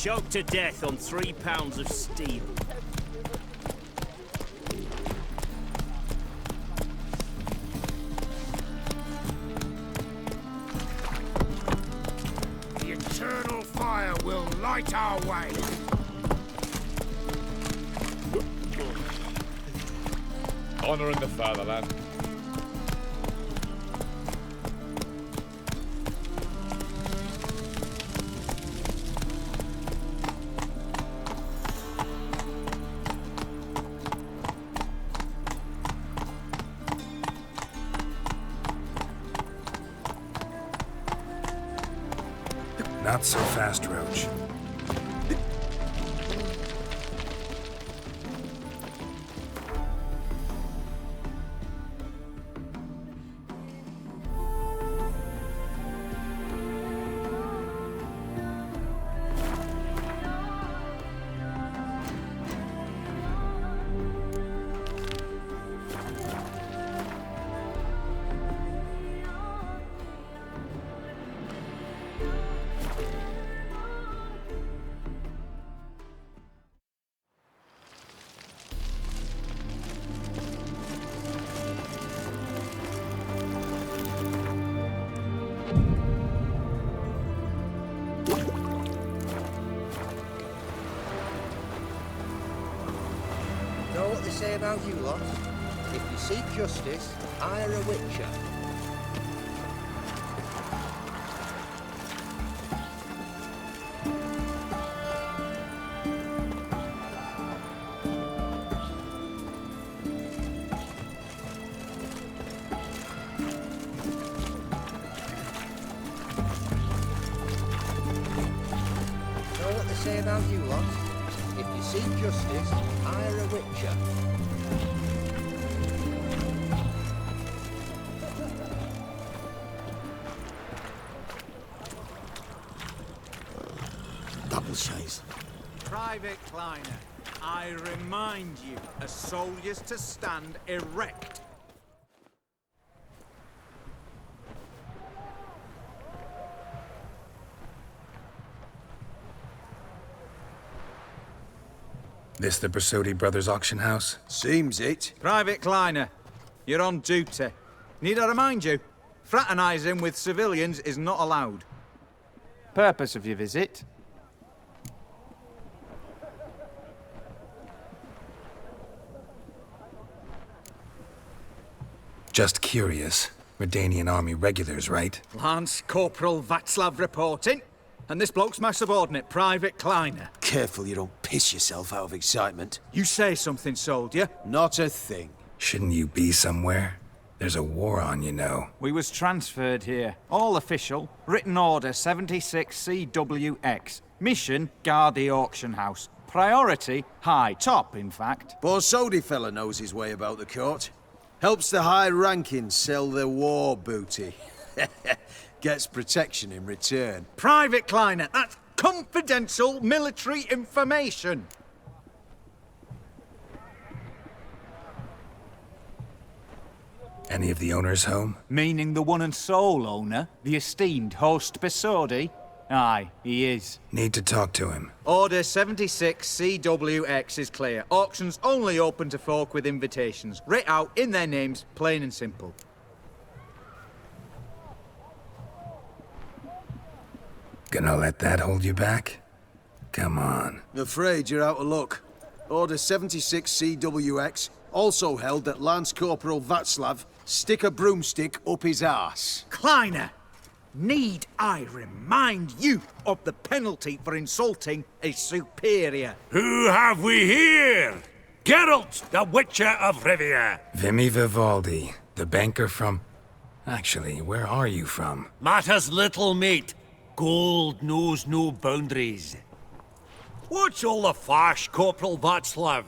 choked to death on 3 pounds of steel. The eternal fire will light our way. Honouring the fatherland. Not so fast, Roach. Know what they say about you lot? If you seek justice, hire a witcher. Know what they say about you lot? If you seek justice, hire a witcher. Double chase. Private Kleiner, I remind you, as soldiers to stand erect. This the Brasotti Brothers auction house? Seems it. Private Kleiner, you're on duty. Need I remind you? Fraternising with civilians is not allowed. Purpose of your visit? Just curious. Redanian army regulars, right? Lance Corporal Václav reporting. And this bloke's my subordinate, Private Kleiner. Careful you don't piss yourself out of excitement. You say something, soldier. Not a thing. Shouldn't you be somewhere? There's a war on, you know. We was transferred here. All official. Written order 76 CWX. Mission, guard the auction house. Priority, high. Top, in fact. Borsodi fella knows his way about the court. Helps the high-ranking sell their war booty. Gets protection in return. Private Kleiner, that's confidential military information. Any of the owners home? Meaning the one and sole owner, the esteemed host Besodi? Aye, he is. Need to talk to him. Order 76 CWX is clear. Auctions only open to folk with invitations. Writ out in their names, plain and simple. Gonna let that hold you back? Come on. Afraid you're out of luck. Order 76 CWX also held that Lance Corporal Václav stick a broomstick up his arse. Kleiner, need I remind you of the penalty for insulting a superior? Who have we here? Geralt, the Witcher of Rivia. Vimy Vivaldi, the banker from... Actually, where are you from? Matters little, mate. Gold knows no boundaries. What's all the fash, Corporal Václav?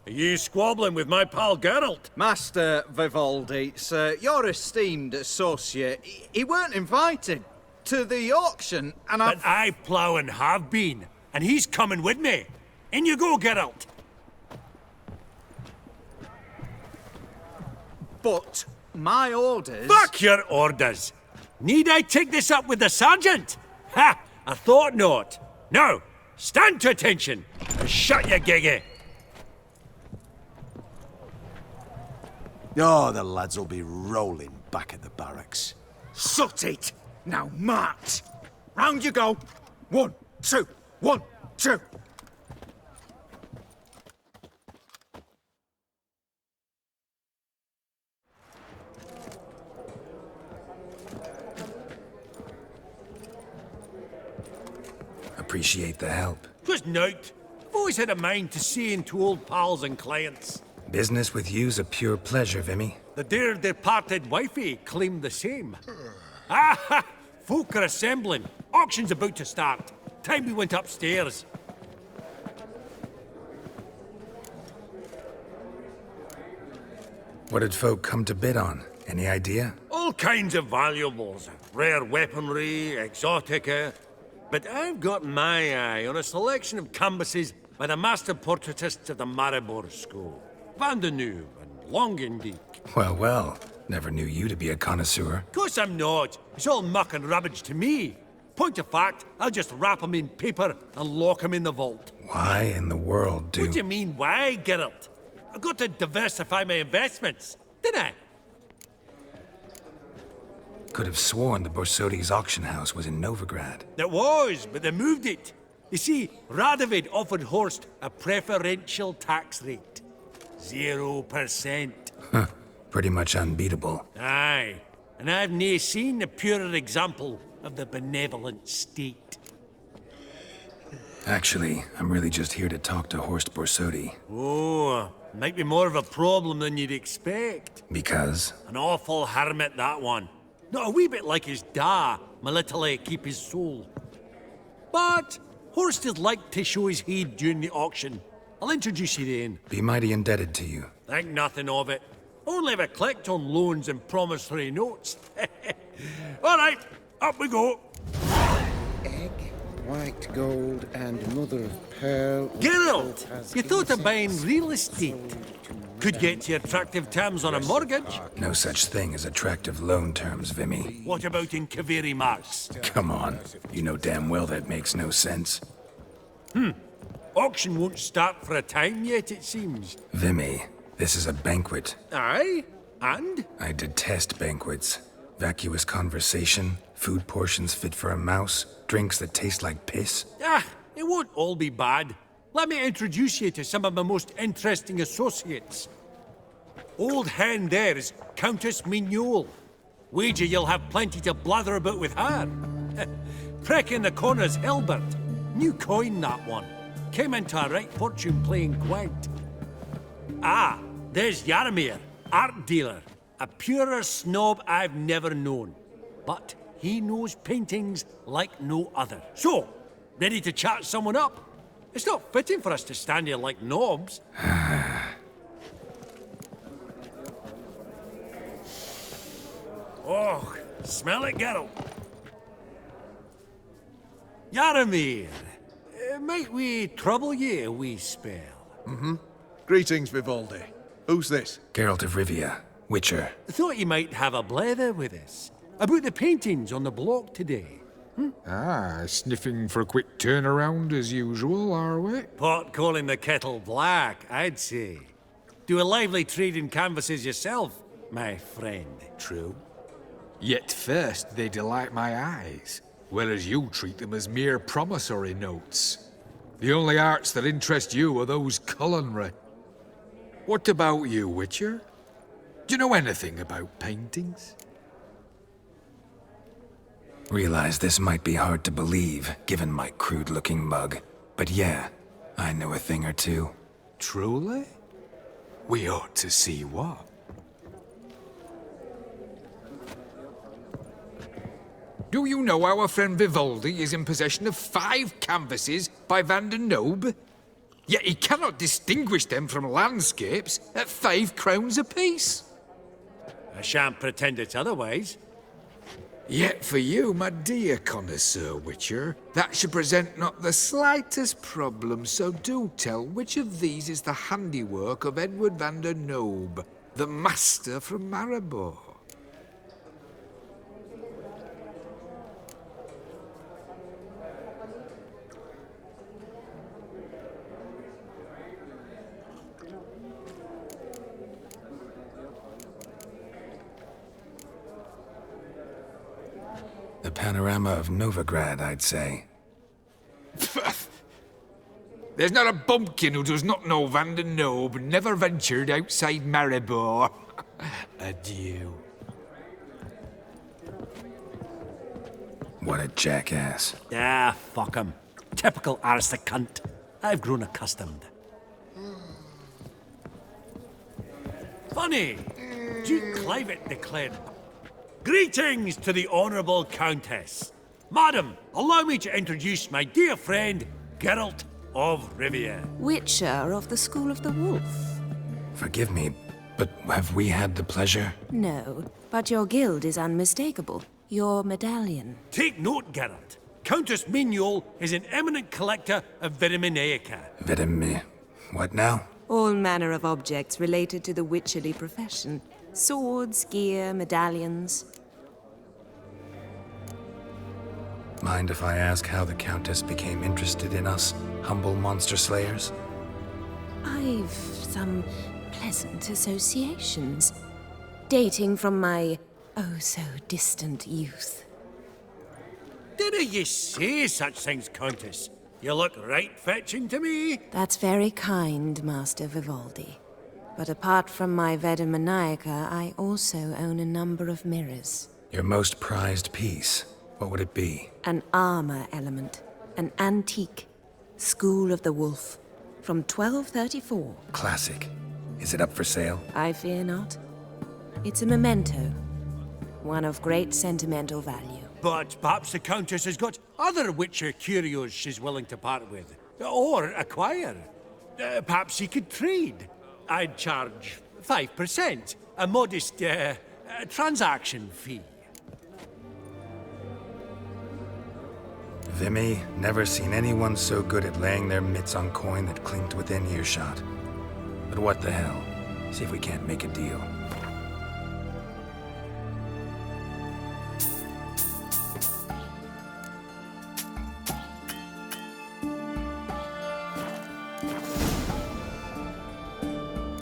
Are you squabbling with my pal Geralt? Master Vivaldi, sir, your esteemed associate, he weren't invited to the auction, and But I plough and have been, and he's coming with me. In you go, Geralt. But my orders... Fuck your orders! Need I take this up with the sergeant? Ha! I thought not. Now, stand to attention and shut your giggy. Oh, the lads will be rolling back at the barracks. Sut it! Now march! Round you go! 1, 2, 1, 2! Appreciate the help. Just note, I've always had a mind to seeing to old pals and clients. Business with you's a pure pleasure, Vimy. The dear departed wifey claimed the same. Ah, folk are assembling. Auction's about to start. Time we went upstairs. What did folk come to bid on? Any idea? All kinds of valuables. Rare weaponry, exotica. But I've got my eye on a selection of canvases by the master portraitists of the Maribor School. Van de Neuve and Longendiek. Well, well. Never knew you to be a connoisseur. Of course I'm not. It's all muck and rubbish to me. Point of fact, I'll just wrap 'em in paper and lock 'em in the vault. Why in the world do... What do you mean, why, Geralt? I've got to diversify my investments, didn't I? Could have sworn the Borsodi's auction house was in Novigrad. It was, but they moved it. You see, Radovid offered Horst a preferential tax rate. 0%. Huh. Pretty much unbeatable. Aye, and I've nae seen a purer example of the benevolent state. Actually, I'm really just here to talk to Horst Borsodi. Oh, might be more of a problem than you'd expect. Because? An awful hermit, that one. Not a wee bit like his da, my little keep his soul. But Horst is like to show his heed during the auction. I'll introduce you then. Be mighty indebted to you. Think nothing of it. Only ever collect on loans and promissory notes. All right, up we go. Egg, white gold, and mother of pearl. Geralt, you thought of buying real estate. Could get you attractive terms on a mortgage. No such thing as attractive loan terms, Vimy. What about in Kaveri Marks? Come on. You know damn well that makes no sense. Auction won't start for a time yet, it seems. Vimy, this is a banquet. Aye? And? I detest banquets. Vacuous conversation, food portions fit for a mouse, drinks that taste like piss. Ah, it won't all be bad. Let me introduce you to some of my most interesting associates. Old hen there is Countess Mignol. Wager you'll have plenty to blather about with her. Prick in the corner's Hilbert. New coin, that one. Came into a right fortune playing quaint. Ah, there's Jaromir, art dealer. A purer snob I've never known. But he knows paintings like no other. So, ready to chat someone up? It's not fitting for us to stand here like knobs. Oh, smell it, Geralt. Jaromir, might we trouble ye a wee spell? Greetings, Vivaldi. Who's this? Geralt of Rivia, Witcher. Thought you might have a blether with us. About the paintings on the block today. Ah, sniffing for a quick turnaround as usual, are we? Pot calling the kettle black, I'd say. Do a lively trade in canvases yourself, my friend. True. Yet first they delight my eyes, whereas you treat them as mere promissory notes. The only arts that interest you are those culinary. What about you, Witcher? Do you know anything about paintings? Realize this might be hard to believe, given my crude-looking mug. But yeah, I know a thing or two. Truly? We ought to see what. Do you know our friend Vivaldi is in possession of 5 canvases by Van der Nobe? Yet he cannot distinguish them from landscapes at 5 crowns apiece. I shan't pretend it's otherwise. Yet for you, my dear connoisseur Witcher, that should present not the slightest problem, so do tell which of these is the handiwork of Edward van der Nobe, the master from Maribor. The panorama of Novigrad, I'd say. There's not a bumpkin who does not know Van den Knobe never ventured outside Maribor. Adieu. What a jackass. Ah, fuck him. Typical aristocrat. I've grown accustomed. Funny, Duke Clivet declared, "Greetings to the Honourable Countess. Madam, allow me to introduce my dear friend, Geralt of Rivia." Witcher of the School of the Wolf. Forgive me, but have we had the pleasure? No, but your guild is unmistakable. Your medallion. Take note, Geralt. Countess Mignol is an eminent collector of Vitaminaica. What now? All manner of objects related to the witcherly profession. Swords, gear, medallions. Mind if I ask how the Countess became interested in us, humble monster slayers? I've some pleasant associations, dating from my oh-so-distant youth. Didn't you say such things, Countess? You look right fetching to me. That's very kind, Master Vivaldi. But apart from my Veda Maniaca, I also own a number of mirrors. Your most prized piece, what would it be? An armor element. An antique. School of the Wolf. From 1234. Classic. Is it up for sale? I fear not. It's a memento. One of great sentimental value. But perhaps the Countess has got other Witcher curios she's willing to part with. Or acquire. Perhaps he could trade. I'd charge 5%. A modest, transaction fee. Vimy, never seen anyone so good at laying their mitts on coin that clinked within earshot. But what the hell? See if we can't make a deal.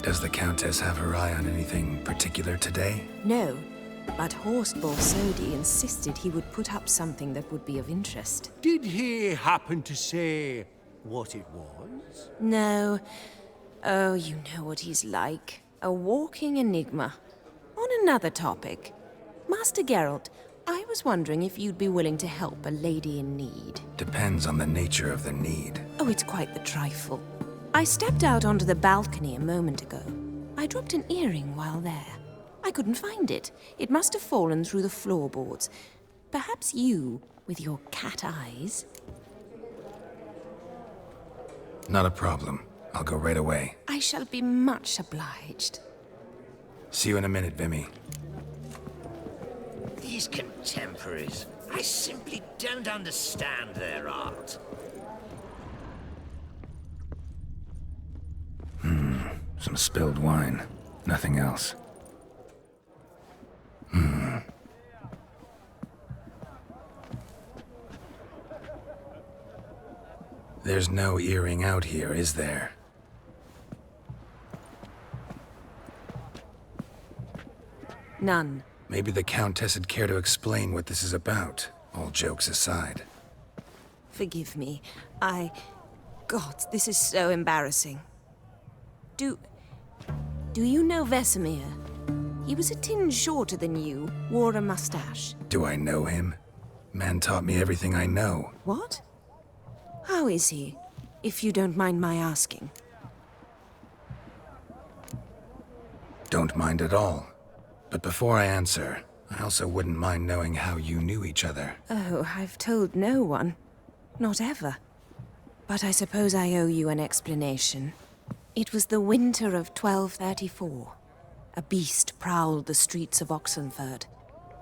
Does the Countess have her eye on anything particular today? No, but Horst Borsodi insisted he would put up something that would be of interest. Did he happen to say what it was? No. Oh, you know what he's like. A walking enigma. On another topic. Master Geralt, I was wondering if you'd be willing to help a lady in need. Depends on the nature of the need. Oh, it's quite the trifle. I stepped out onto the balcony a moment ago. I dropped an earring while there. I couldn't find it. It must have fallen through the floorboards. Perhaps you, with your cat eyes... Not a problem. I'll go right away. I shall be much obliged. See you in a minute, Vimy. These contemporaries, I simply don't understand their art. Some spilled wine. Nothing else. There's no earring out here, is there? None. Maybe the Countess would care to explain what this is about, all jokes aside. Forgive me. God, this is so embarrassing. Do you know Vesemir? He was a tinge shorter than you, wore a mustache. Do I know him? Man taught me everything I know. What? How is he, if you don't mind my asking? Don't mind at all. But before I answer, I also wouldn't mind knowing how you knew each other. Oh, I've told no one. Not ever. But I suppose I owe you an explanation. It was the winter of 1234. A beast prowled the streets of Oxenford.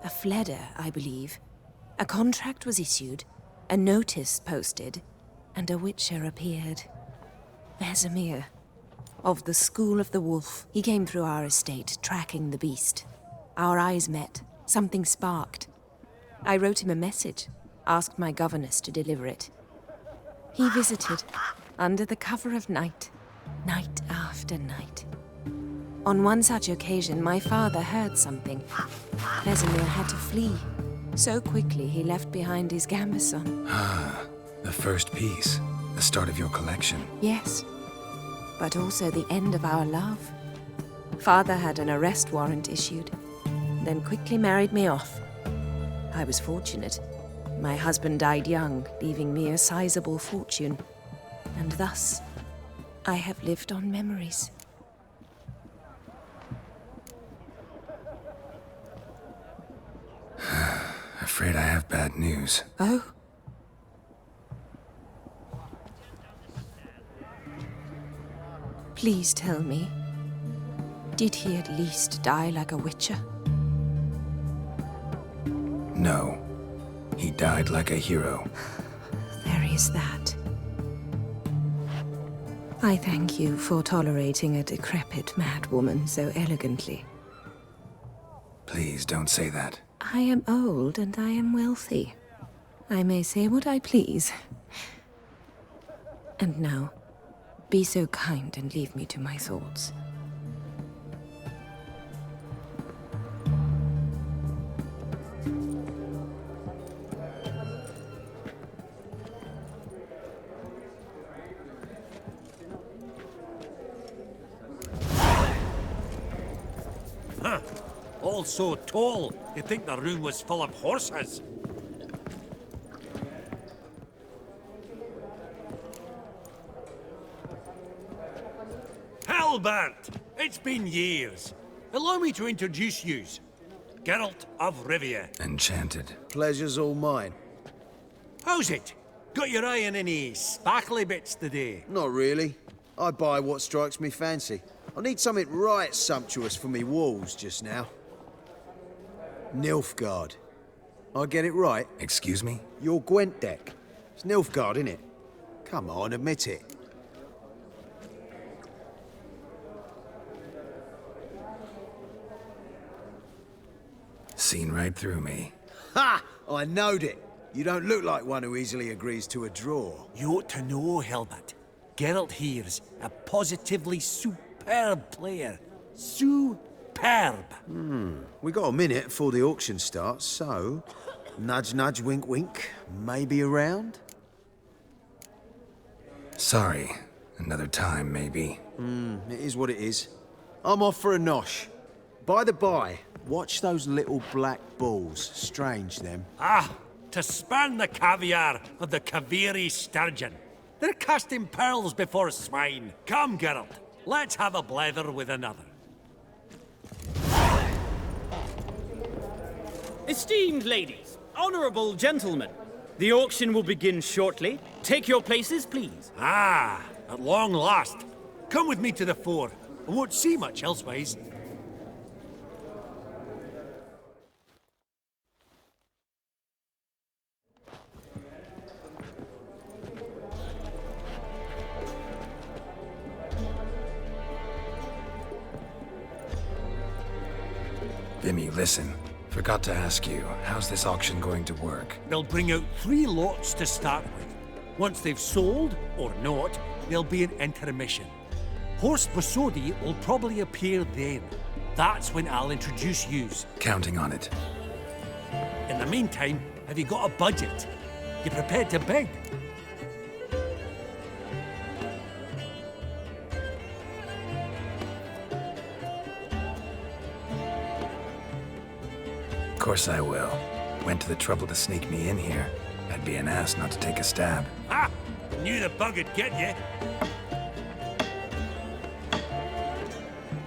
A fledder, I believe. A contract was issued, a notice posted, and a witcher appeared. Vesemir, of the School of the Wolf. He came through our estate, tracking the beast. Our eyes met. Something sparked. I wrote him a message, asked my governess to deliver it. He visited, under the cover of night, night after night. On one such occasion, my father heard something. Vesemir had to flee, So quickly he left behind his gambeson. Ah, the first piece. The start of your collection. Yes, but also the end of our love. Father had an arrest warrant issued, then quickly married me off. I was fortunate. My husband died young, leaving me a sizable fortune. And thus, I have lived on memories. Afraid I have bad news. Oh? Please tell me, did he at least die like a witcher? No. He died like a hero. There is that. I thank you for tolerating a decrepit madwoman so elegantly. Please don't say that. I am old and I am wealthy. I may say what I please. And now, be so kind and leave me to my thoughts. Huh. All so tall, you'd think the room was full of horses. Halbert! It's been years. Allow me to introduce yous. Geralt of Rivia. Enchanted. Pleasure's all mine. How's it? Got your eye on any sparkly bits today? Not really. I buy what strikes me fancy. I need something right sumptuous for me walls just now. Nilfgaard. I get it right? Excuse me? Your Gwent deck. It's Nilfgaard, innit? Come on, admit it. Seen right through me. Ha! I knowed it. You don't look like one who easily agrees to a draw. You ought to know, Helmut. Geralt here's a positively superb player. Superb. We got a minute before the auction starts, so... Nudge, nudge, wink, wink. Maybe around? Sorry. Another time, maybe. It is what it is. I'm off for a nosh. By the by, watch those little black balls. Strange, them. Ah, to spurn the caviar of the Kaviri sturgeon. They're casting pearls before swine. Come, Geralt, let's have a blether with another. Esteemed ladies, honorable gentlemen, the auction will begin shortly. Take your places, please. Ah, at long last. Come with me to the fore. I won't see much elsewise. Vimy, listen. Forgot to ask you, how's this auction going to work? They'll bring out 3 lots to start with. Once they've sold, or not, there'll be an intermission. Horse Bosodi will probably appear then. That's when I'll introduce yous. Counting on it. In the meantime, have you got a budget? You prepared to bid? Of course I will. Went to the trouble to sneak me in here. I'd be an ass not to take a stab. Ha! Knew the bug would get you.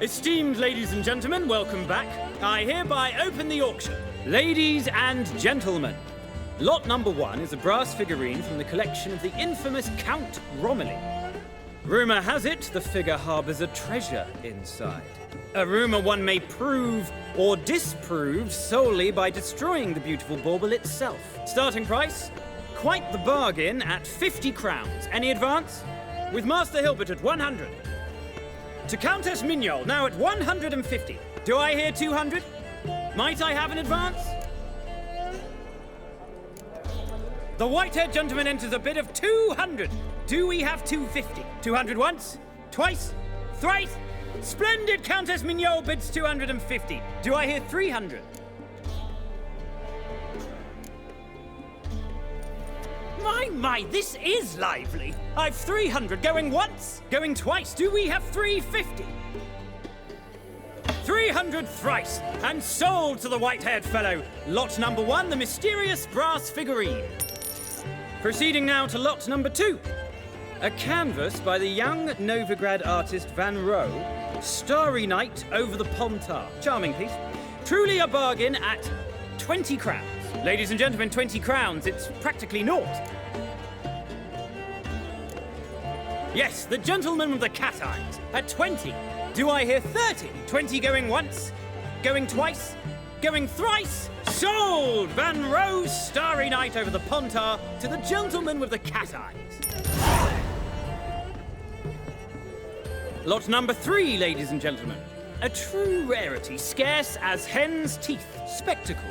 Esteemed ladies and gentlemen, welcome back. I hereby open the auction. Ladies and gentlemen, lot number 1 is a brass figurine from the collection of the infamous Count Romilly. Rumor has it the figure harbors a treasure inside. A rumor one may prove or disprove solely by destroying the beautiful bauble itself. Starting price? Quite the bargain at 50 crowns. Any advance? With Master Hilbert at 100. To Countess Mignol, now at 150. Do I hear 200? Might I have an advance? The white-haired gentleman enters a bid of 200. Do we have 250? 200 once? Twice? Thrice? Splendid! Countess Mignol bids 250. Do I hear 300? My, this is lively. I've 300 going once, going twice. Do we have 350? 300 thrice, and sold to the white-haired fellow. Lot number 1, the mysterious brass figurine. Proceeding now to lot number 2. A canvas by the young Novigrad artist Van Rohe, Starry Night over the Pontar. Charming piece. Truly a bargain at 20 crowns. Ladies and gentlemen, 20 crowns, it's practically naught. Yes, the gentleman with the cat eyes, at 20. Do I hear 30? 20 going once, going twice, going thrice? Sold! Van Rohe's Starry Night over the Pontar to the gentleman with the cat eyes. Lot number 3, ladies and gentlemen. A true rarity, scarce as hen's teeth. Spectacles.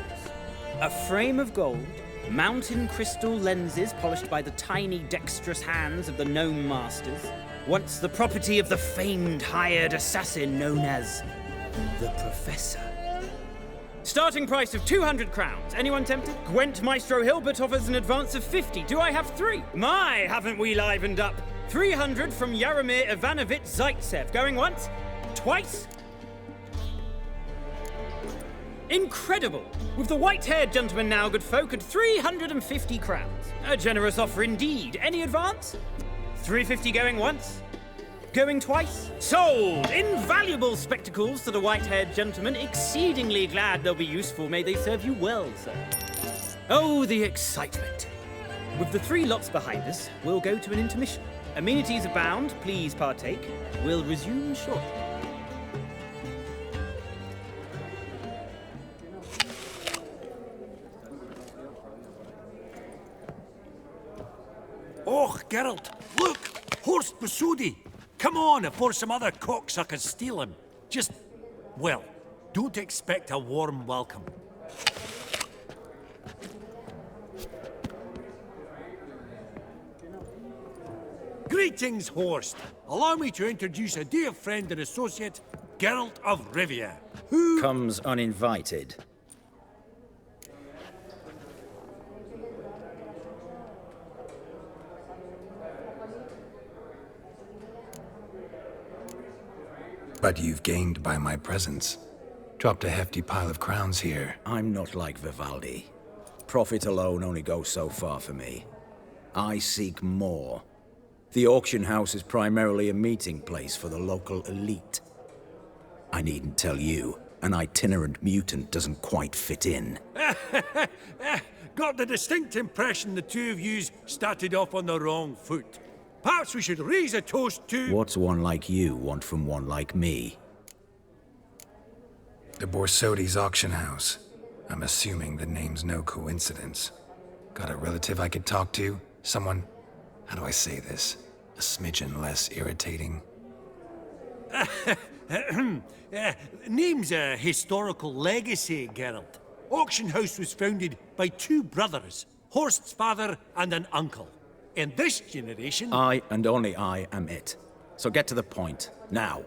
A frame of gold, mountain crystal lenses polished by the tiny dexterous hands of the gnome masters. Once the property of the famed hired assassin known as the Professor. Starting price of 200 crowns. Anyone tempted? Gwent Maestro Hilbert offers an advance of 50. Do I have 3? My, haven't we livened up? 300 from Yaromir Ivanovich Zaitsev. Going once? Twice? Incredible! With the white-haired gentleman now, good folk, at 350 crowns. A generous offer indeed. Any advance? 350 going once? Going twice? Sold! Invaluable spectacles to the white-haired gentleman. Exceedingly glad they'll be useful. May they serve you well, sir. Oh, the excitement. With the 3 lots behind us, we'll go to an intermission. Amenities abound. Please partake. We'll resume shortly. Oh, Geralt, look! Horst Busudi! Come on, before some other cocksuckers steal him. Just, well, don't expect a warm welcome. Greetings, Horst. Allow me to introduce a dear friend and associate, Geralt of Rivia, who... comes uninvited. But you've gained by my presence. Dropped a hefty pile of crowns here. I'm not like Vivaldi. Profit alone only goes so far for me. I seek more. The auction house is primarily a meeting place for the local elite. I needn't tell you, an itinerant mutant doesn't quite fit in. Got the distinct impression the two of yous started off on the wrong foot. Perhaps we should raise a toast to... What's one like you want from one like me? The Borsodi's auction house. I'm assuming the name's no coincidence. Got a relative I could talk to? Someone, how do I say this? A smidgen less irritating. Name's a historical legacy, Geralt. Auction house was founded by 2 brothers, Horst's father and an uncle. In this generation... I, and only I, am it. So get to the point, now.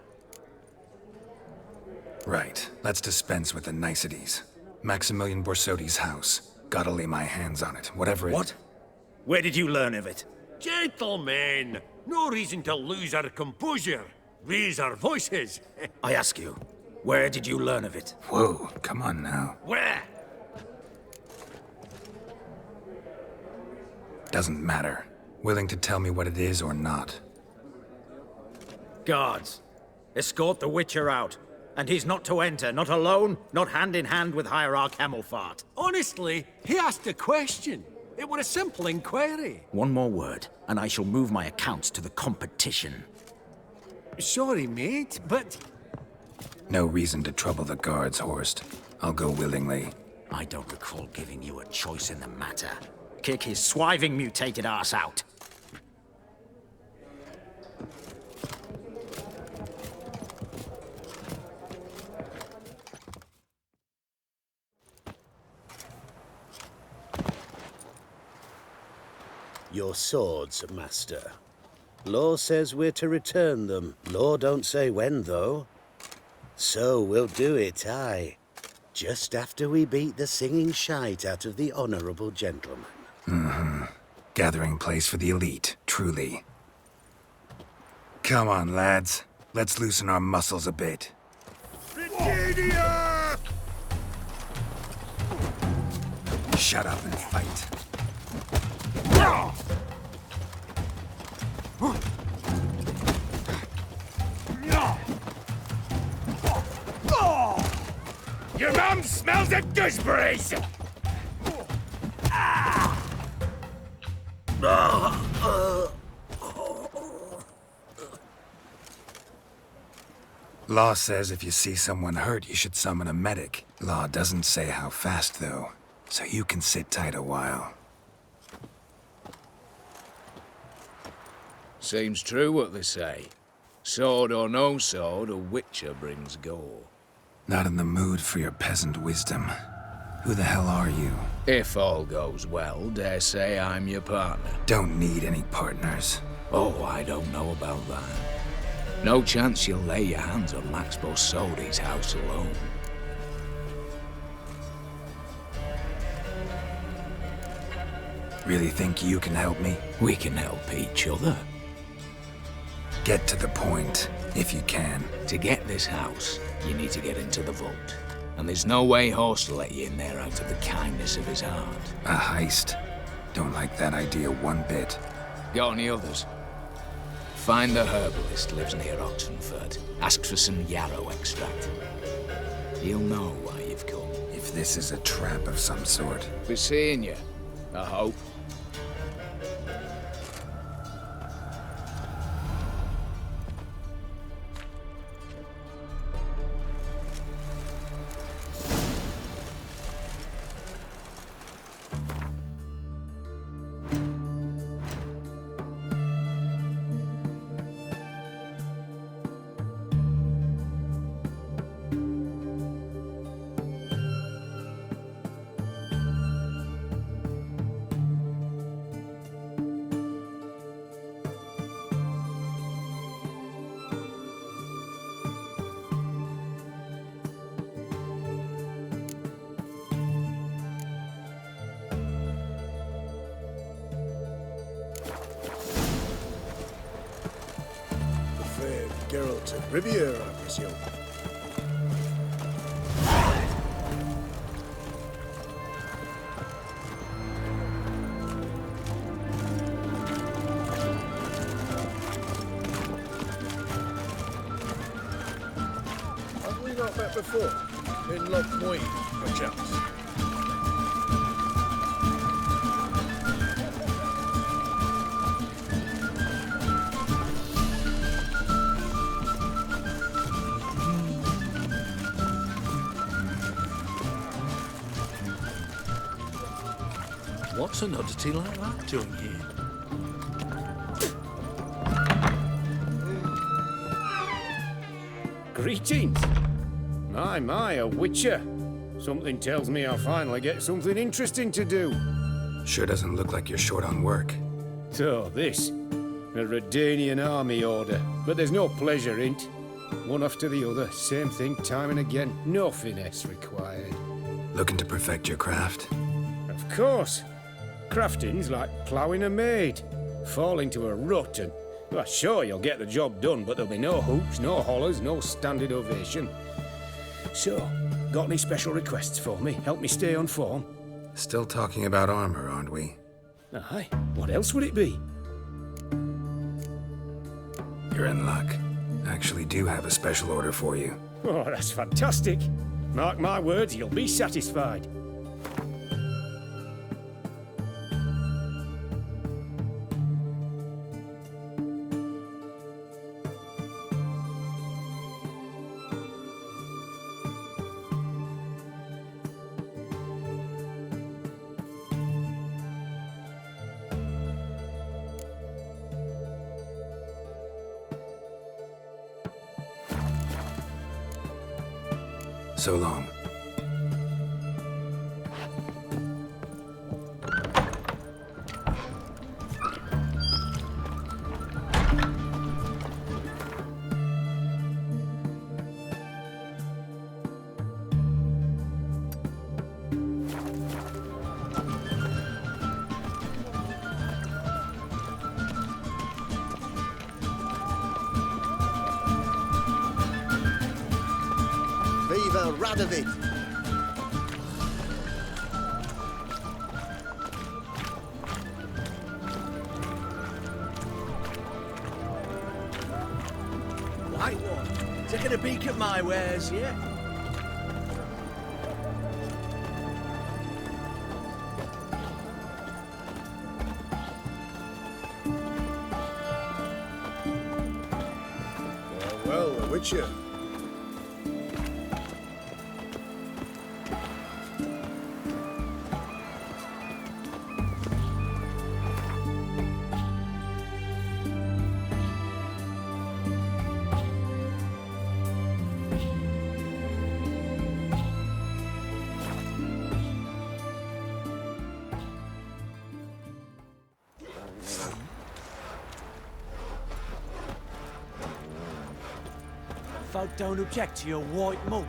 Right, let's dispense with the niceties. Maximilian Borsodi's house. Gotta lay my hands on it, whatever it... What? Where did you learn of it? Gentlemen, no reason to lose our composure. Raise our voices. I ask you, where did you learn of it? Whoa, come on now. Where? Doesn't matter. Willing to tell me what it is or not? Guards, escort the Witcher out. And he's not to enter, not alone, not hand in hand with Hierarch Hammelfart. Honestly, he asked a question. It were a simple inquiry. One more word, and I shall move my accounts to the competition. Sorry, mate, but... No reason to trouble the guards, Horst. I'll go willingly. I don't recall giving you a choice in the matter. Kick his swiving mutated ass out. Your swords, master. Law says we're to return them. Law don't say when, though. So we'll do it, aye. Just after we beat the singing shite out of the honourable gentleman. Gathering place for the elite, truly. Come on, lads. Let's loosen our muscles a bit. Shut up and fight. Your mum smells of gooseberries! Law says if you see someone hurt, you should summon a medic. Law doesn't say how fast, though, so you can sit tight a while. Seems true what they say. Sword or no sword, a witcher brings gore. Not in the mood for your peasant wisdom. Who the hell are you? If all goes well, dare say I'm your partner. Don't need any partners. Oh, I don't know about that. No chance you'll lay your hands on Max Bossodi's house alone. Really think you can help me? We can help each other. Get to the point, if you can. To get this house, you need to get into the vault. And there's no way Horst will let you in there out of the kindness of his heart. A heist? Don't like that idea one bit. Got any others? Find the herbalist lives near Oxenford. Ask for some yarrow extract. He'll know why you've come. If this is a trap of some sort. Be seeing you, I hope. Geralt of Riviera, I presume. Have we not met before? In Loch Moy, perchance? What's an oddity like that doing here? Greetings! My, a witcher. Something tells me I'll finally get something interesting to do. Sure doesn't look like you're short on work. So, this. A Redanian army order. But there's no pleasure in 't. One after the other, same thing time and again. No finesse required. Looking to perfect your craft? Of course. Crafting's like ploughing a maid. Fall into a rut and... Well, sure, you'll get the job done, but there'll be no hoops, no hollers, no standing ovation. So, got any special requests for me? Help me stay on form? Still talking about armor, aren't we? Aye. What else would it be? You're in luck. Actually do have a special order for you. Oh, that's fantastic. Mark my words, you'll be satisfied. So long. the rat of it! White one, taking a peek at my wares, yeah? Well, the Witcher. Folk don't object to your white mug.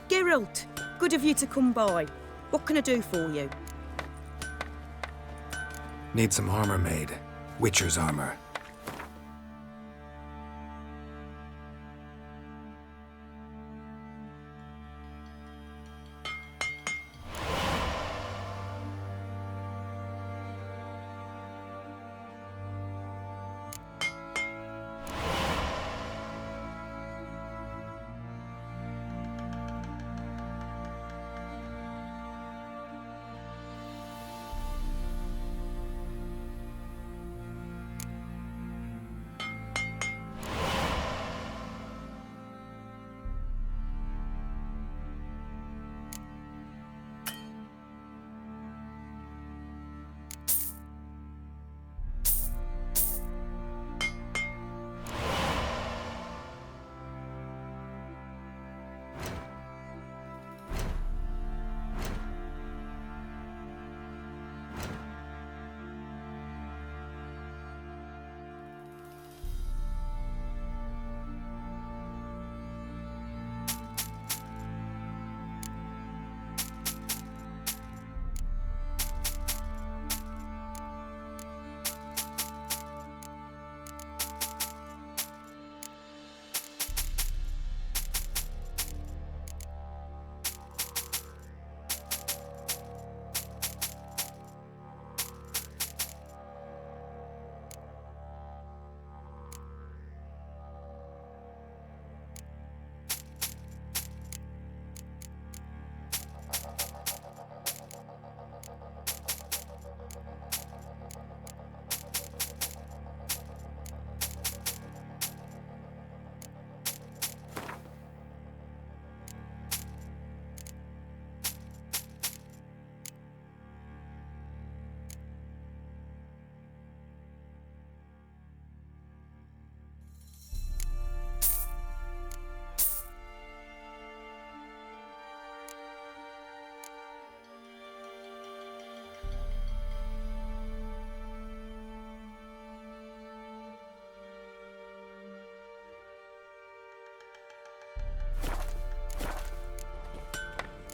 Geralt, good of you to come by. What can I do for you? Need some armor made. Witcher's armor.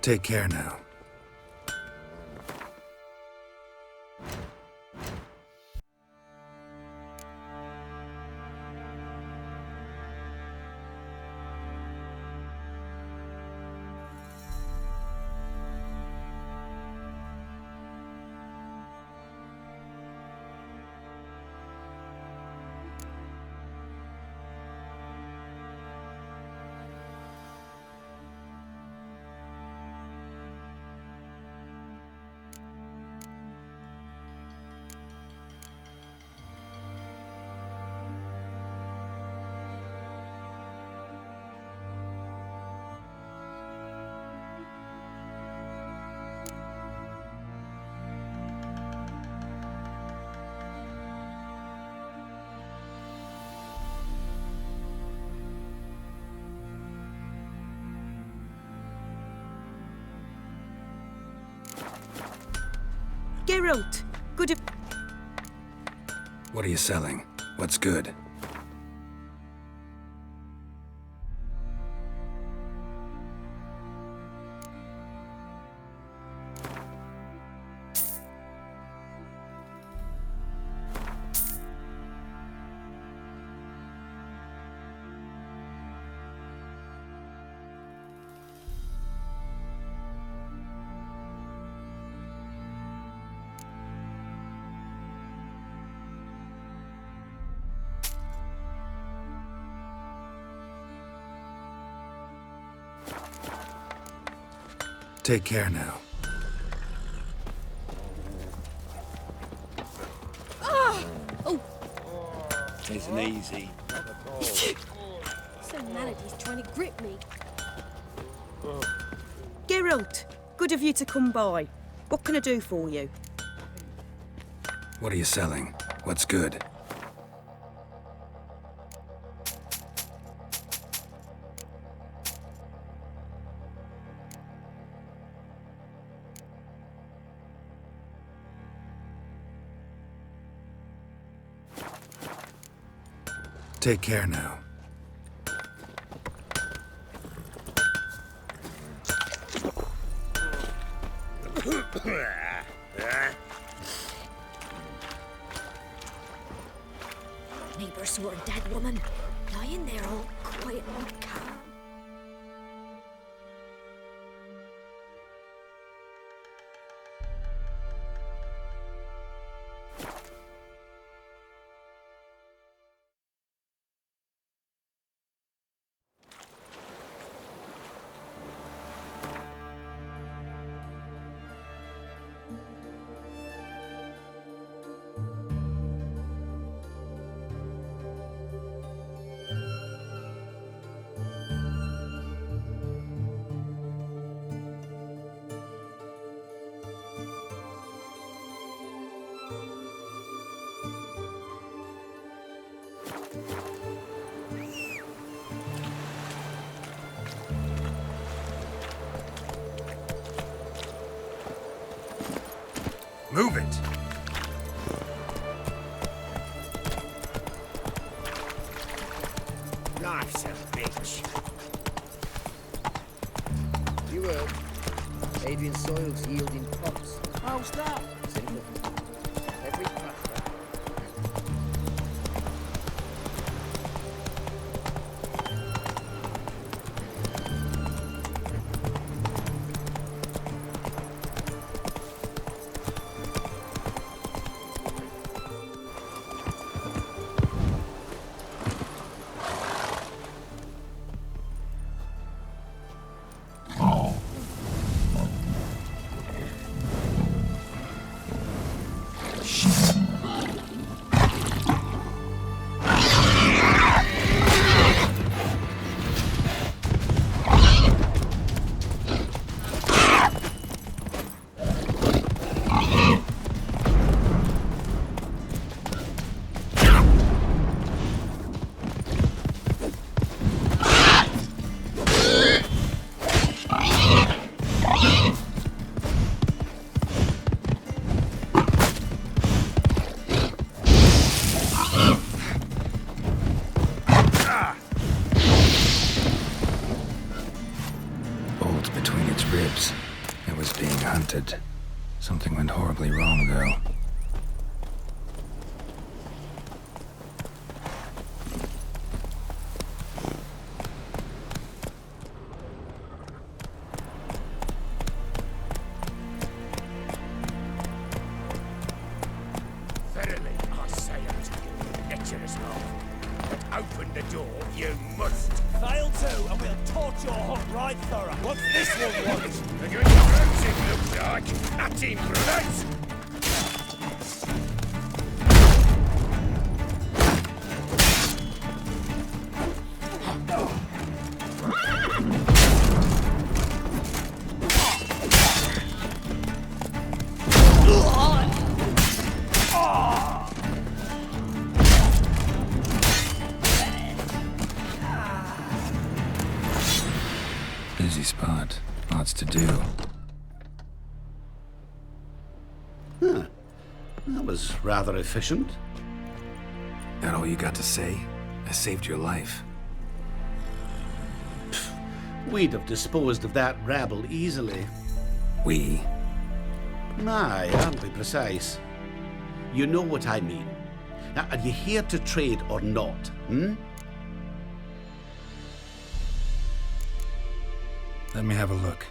Take care now. Geralt, good of... What are you selling? What's good? Take care now. Oh! Isn't easy. So mad he's trying to grip me. Geralt, good of you to come by. What can I do for you? What are you selling? What's good? Take care now. Neighbours saw a dead woman, lying there all quiet and calm. Move it! Life's a bitch. You heard? Adrian soil's yielding pots. How's that? Simple. Every pasta. Something went horribly wrong, though. Verily, I say unto you, treacherous mob, but open the door you must. Fail to, and we'll torch your hut right thorough. What's this one want? A good brute, it looks like. At him, brute! Busy spot. Lots to do. Huh. That was rather efficient. That all you got to say? I saved your life. We'd have disposed of that rabble easily. We? Aye, aren't we precise? You know what I mean. Now, are you here to trade or not, hmm? Let me have a look.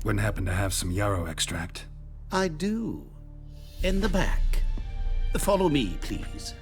Wouldn't happen to have some yarrow extract? I do. In the back. Follow me, please.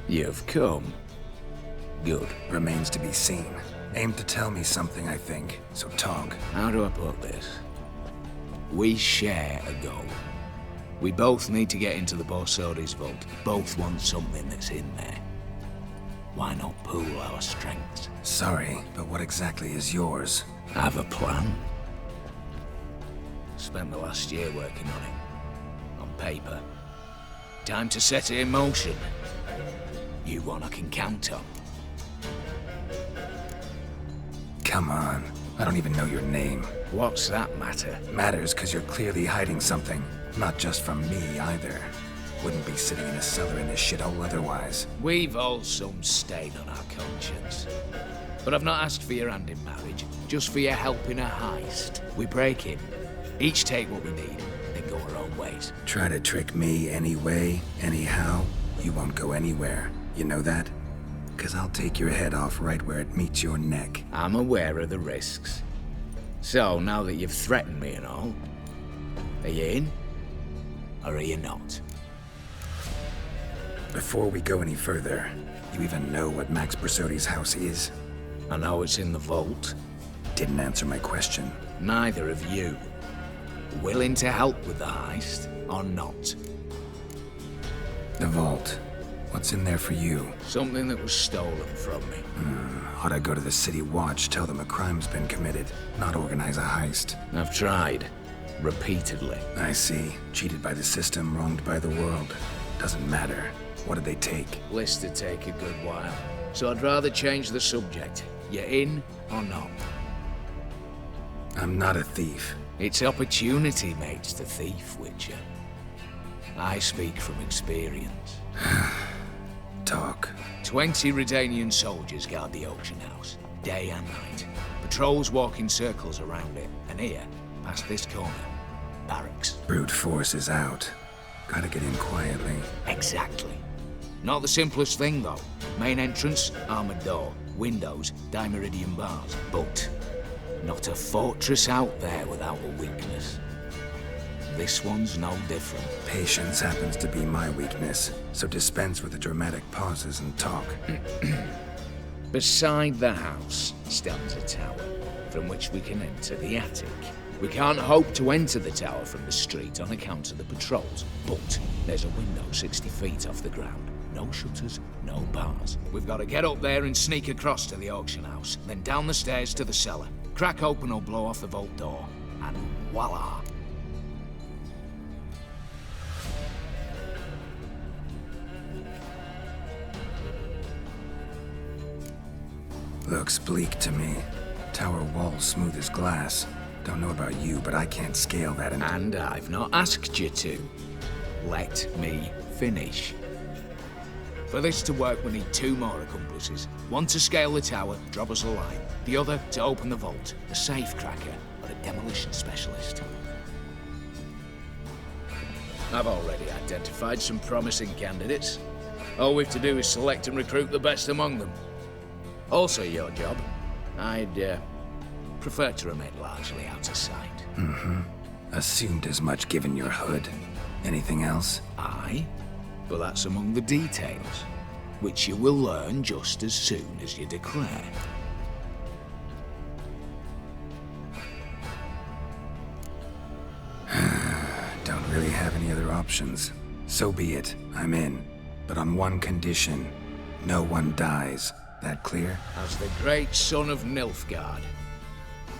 You've come. Good. Remains to be seen. Aim to tell me something, I think. So talk. How do I put this? We share a goal. We both need to get into the Borsodi's vault. Both want something that's in there. Why not pool our strengths? Sorry, but what exactly is yours? I have a plan. Spent the last year working on it. On paper. Time to set it in motion. You one I can count on. Come on. I don't even know your name. What's that matter? Matters because you're clearly hiding something. Not just from me, either. Wouldn't be sitting in a cellar in this shithole otherwise. We've all some stain on our conscience. But I've not asked for your hand in marriage, just for your help in a heist. We break in, each take what we need, then go our own ways. Try to trick me anyway, anyhow, you won't go anywhere. You know that? 'Cause I'll take your head off right where it meets your neck. I'm aware of the risks. So, now that you've threatened me and all, are you in? Or are you not? Before we go any further, you even know what Max Borsodi's house is? I know it's in the vault. Didn't answer my question. Neither of you. Willing to help with the heist, or not? The vault. What's in there for you? Something that was stolen from me. Ought I go to the City Watch, tell them a crime's been committed, not organize a heist? I've tried. Repeatedly. I see. Cheated by the system, wronged by the world. Doesn't matter. What did they take? List to take a good while. so I'd rather change the subject. You in or not? I'm not a thief. It's opportunity makes the thief, Witcher. I speak from experience. Talk. 20 Redanian soldiers guard the auction house, day and night. Patrols walk in circles around it, and here, past this corner, barracks. Brute force is out. Gotta get in quietly. Exactly. Not the simplest thing, though. Main entrance, armored door. Windows, dimeridian bars. But not a fortress out there without a weakness. This one's no different. Patience happens to be my weakness, so dispense with the dramatic pauses and talk. Beside the house stands a tower, from which we can enter the attic. We can't hope to enter the tower from the street on account of the patrols, but there's a window 60 feet off the ground. No shutters, no bars. We've got to get up there and sneak across to the auction house, then down the stairs to the cellar. Crack open or blow off the vault door, and voila! Looks bleak to me. Tower wall smooth as glass. Don't know about you, but I can't scale that And I've not asked you to. Let me finish. For this to work, we need 2 more accomplices. One to scale the tower, drop us a line. The other to open the vault, a safe cracker or a demolition specialist. I've already identified some promising candidates. All we've to do is select and recruit the best among them. Also your job. I'd prefer to remain largely out of sight. Assumed as much given your hood. Anything else? Aye, but that's among the details, which you will learn just as soon as you declare. Don't really have any other options. So be it. I'm in. But on one condition. No one dies. That clear? As the great son of Nilfgaard.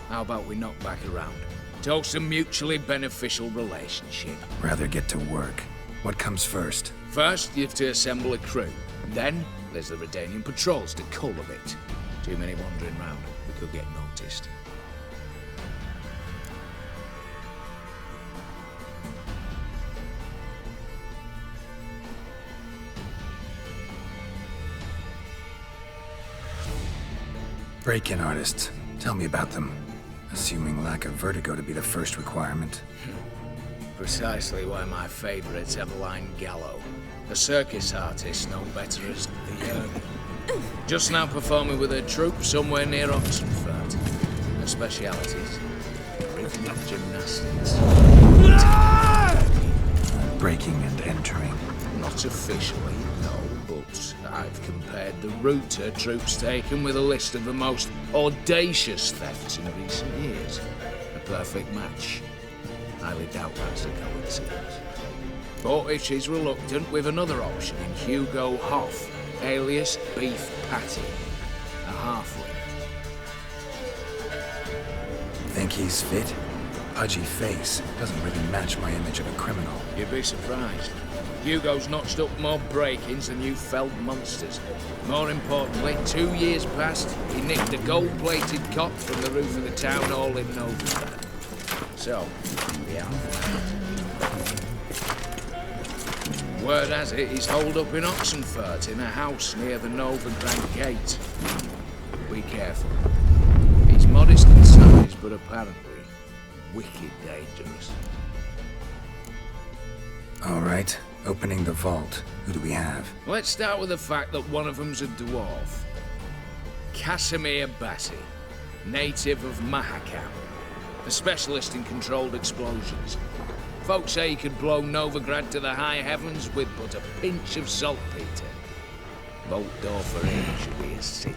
How about we knock back around? Toast a mutually beneficial relationship. Rather get to work. What comes first? First, you have to assemble a crew. Then, there's the Redanian patrols to cull a bit. Too many wandering round. We could get noticed. Break-in artists. Tell me about them. Assuming lack of vertigo to be the first requirement. Precisely why my favourite's Eveline Gallo. A circus artist known better as the just now performing with her troupe somewhere near Oxenford. Her specialities? Rhythmic gymnastics. Breaking and entering. Not officially, no, but I've compared the route her troope's taken with a list of the most audacious thefts in recent years. A perfect match. Highly doubt that's a coincidence. But if she's reluctant, with another option in Hugo Hoff, alias Beef Patty, a halfling. Think he's fit? Pudgy face doesn't really match my image of a criminal. You'd be surprised. Hugo's notched up more break-ins than you felled monsters. More importantly, 2 years past, he nicked a gold-plated cop from the roof of the town hall in Novigrad. So, yeah. Word has it, he's holed up in Oxenfurt in a house near the Novigrad gate. Be careful. He's modest in size, but apparently wicked dangerous. All right. Opening the vault. Who do we have? Let's start with the fact that one of them's a dwarf. Casimir Bassi, native of Mahakam, a specialist in controlled explosions. Folks say he could blow Novigrad to the high heavens with but a pinch of saltpeter. Vault door for him should be a cinch.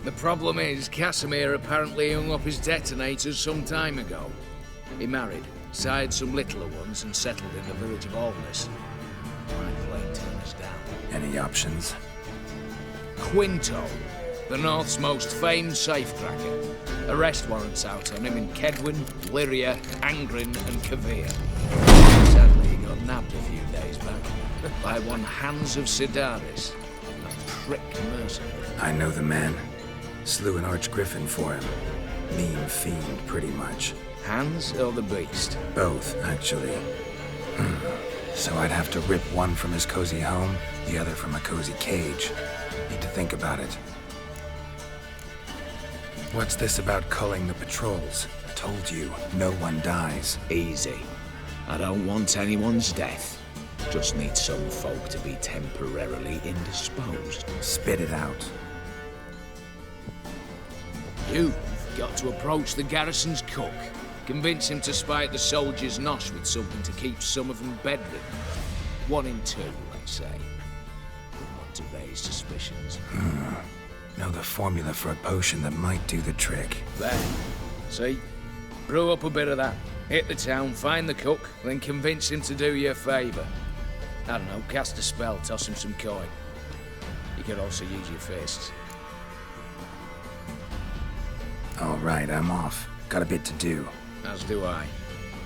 The problem is, Casimir apparently hung up his detonators some time ago. He married, sired some littler ones, and settled in the village of Aldness. Might plain turn us down. Any options? Quinto, the North's most famed safecracker. Arrest warrants out on him in Kedwin, Lyria, Angrin, and Kavir. Sadly, he got got nabbed a few days back by one Hans of Sidaris. A prick mercenary. I know the man. Slew an arch-griffin for him. Mean fiend, pretty much. Hans or the beast? Both, actually. So I'd have to rip one from his cozy home, the other from a cozy cage. Need to think about it. What's this about culling the patrols? Told you, no one dies. Easy. I don't want anyone's death. Just need some folk to be temporarily indisposed. Spit it out. You've got to approach the garrison's cook. Convince him to spy at the soldiers' nosh with something to keep some of them bedridden. 1 in 2, let's say. Not to raise suspicions. Know the formula for a potion that might do the trick. There. See? Brew up a bit of that. Hit the town, find the cook, then convince him to do you a favour. I don't know, cast a spell, toss him some coin. You could also use your fists. All right, I'm off. Got a bit to do. As do I.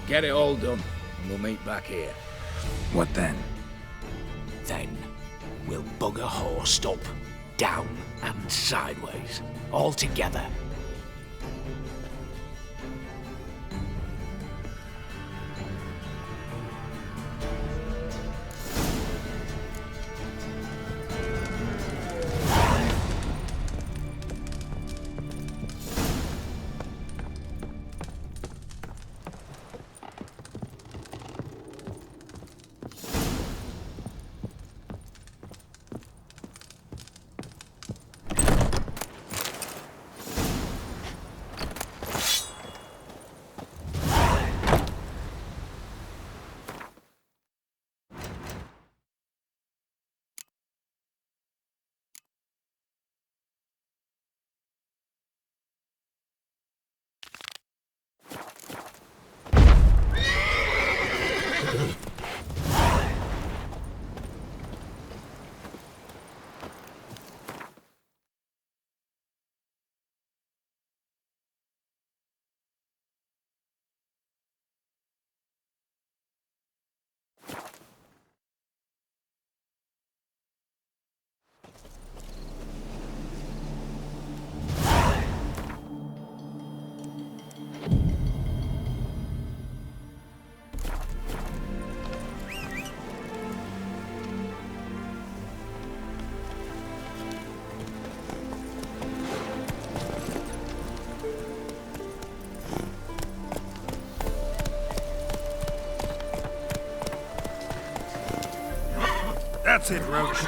Get it all done, and we'll meet back here. What then? Then, we'll bugger horsed up, down and sideways, all together. That's it, Roach.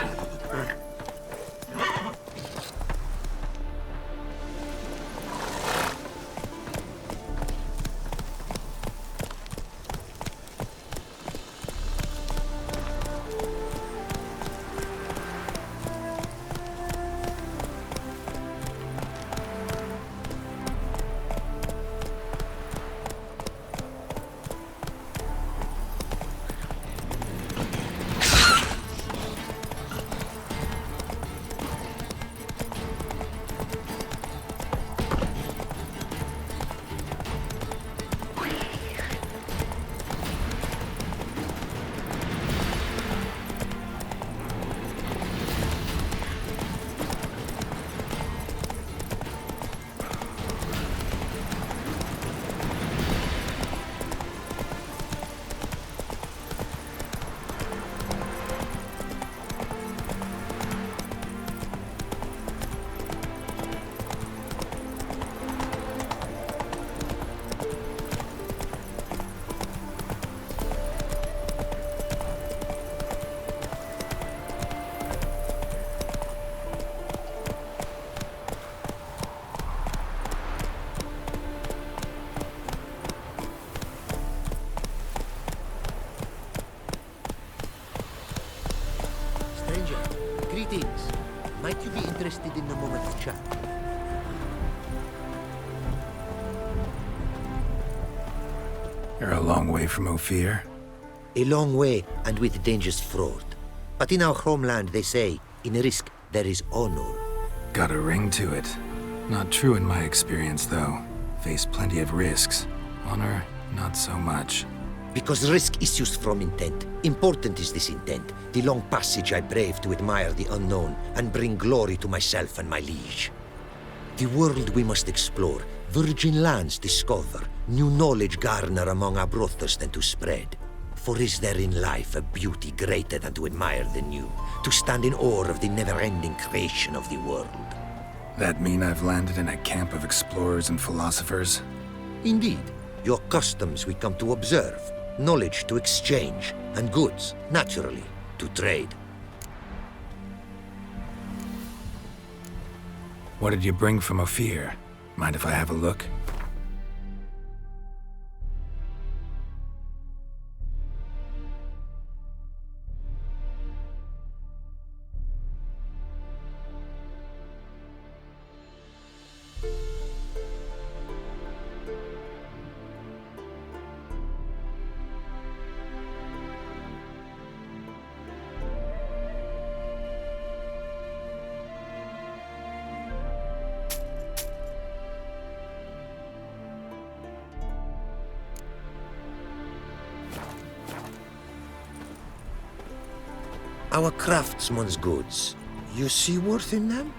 Greetings. Might you be interested in a moment's chat? You're a long way from Ophir. A long way, and with dangers fraught. But in our homeland, they say, in risk there is honor. Got a ring to it. Not true in my experience, though. Faced plenty of risks. Honor, not so much. Because risk issues from intent. Important is this intent, the long passage I brave to admire the unknown and bring glory to myself and my liege. The world we must explore, virgin lands discover, new knowledge garner among our brothers than to spread. For is there in life a beauty greater than to admire the new, to stand in awe of the never-ending creation of the world? That mean I've landed in a camp of explorers and philosophers? Indeed. Your customs we come to observe, knowledge to exchange, and goods, naturally, to trade. What did you bring from Ophir? Mind if I have a look? Our craftsman's goods, you see worth in them?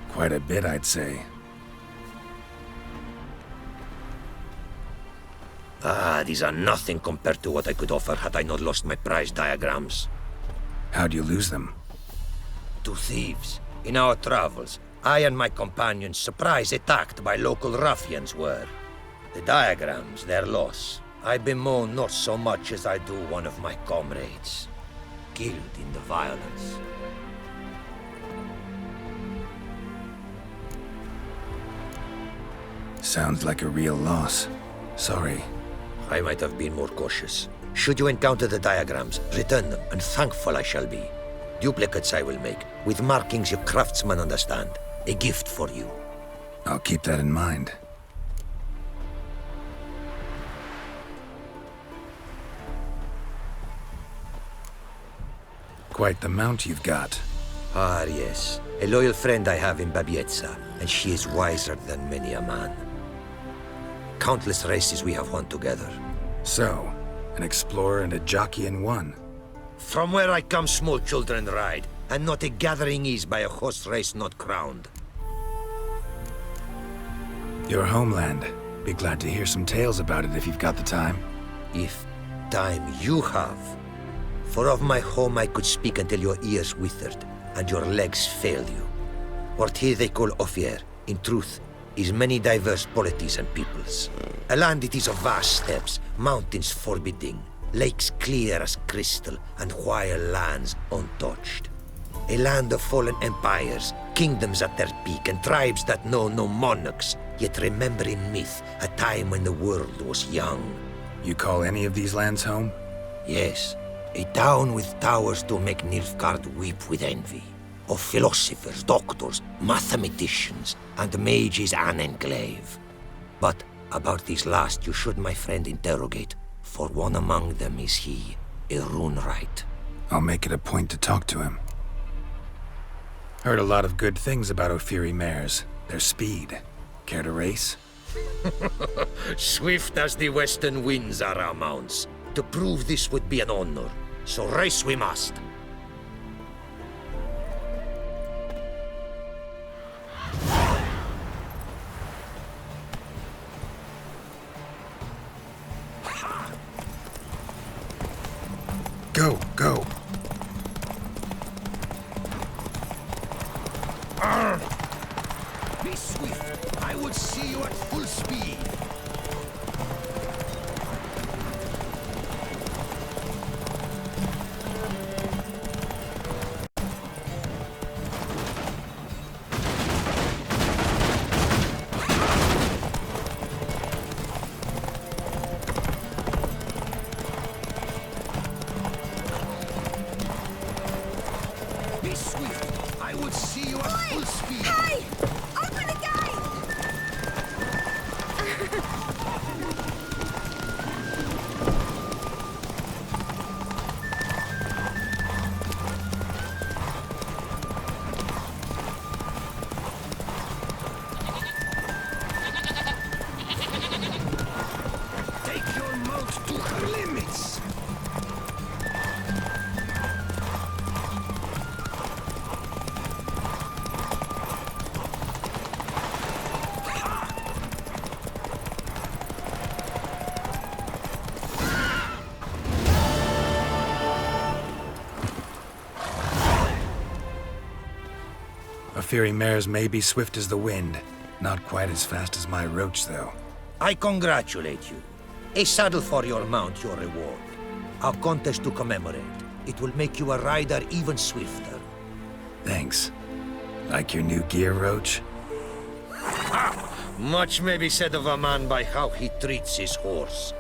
Quite a bit, I'd say. These are nothing compared to what I could offer had I not lost my prize diagrams. How'd you lose them? To thieves. In our travels, I and my companions surprise attacked by local ruffians were. The diagrams, their loss. I bemoan not so much as I do one of my comrades. Killed in the violence. Sounds like a real loss. Sorry. I might have been more cautious. Should you encounter the diagrams, return them, and thankful I shall be. Duplicates I will make, with markings your craftsmen understand. A gift for you. I'll keep that in mind. Quite the mount you've got. Ah, yes. A loyal friend I have in Babietza, and she is wiser than many a man. Countless races we have won together. So, an explorer and a jockey in one. From where I come, small children ride, and not a gathering is by a horse race not crowned. Your homeland. Be glad to hear some tales about it if you've got the time. If time you have. For of my home I could speak until your ears withered, and your legs failed you. What here they call Ophir, in truth, is many diverse polities and peoples. A land it is of vast steppes, mountains forbidding, lakes clear as crystal, and wild lands untouched. A land of fallen empires, kingdoms at their peak, and tribes that know no monarchs, yet remember in myth a time when the world was young. You call any of these lands home? Yes. A town with towers to make Nilfgaard weep with envy. Of philosophers, doctors, mathematicians, and mages an enclave. But about these last you should, my friend, interrogate, for one among them is he, a runewright. I'll make it a point to talk to him. Heard a lot of good things about Ophiri mares. Their speed. Care to race? Swift as the western winds are our mounts. To prove this would be an honor, so race we must. Go, go. Be swift. I would see you at full speed. Be swift. I would see you at full speed. Hey! Open the gate! Take your mount to her limit. Ophiri mares may be swift as the wind. Not quite as fast as my roach, though. I congratulate you. A saddle for your mount, your reward. A contest to commemorate. It will make you a rider even swifter. Thanks. Like your new gear, Roach? Much may be said of a man by how he treats his horse.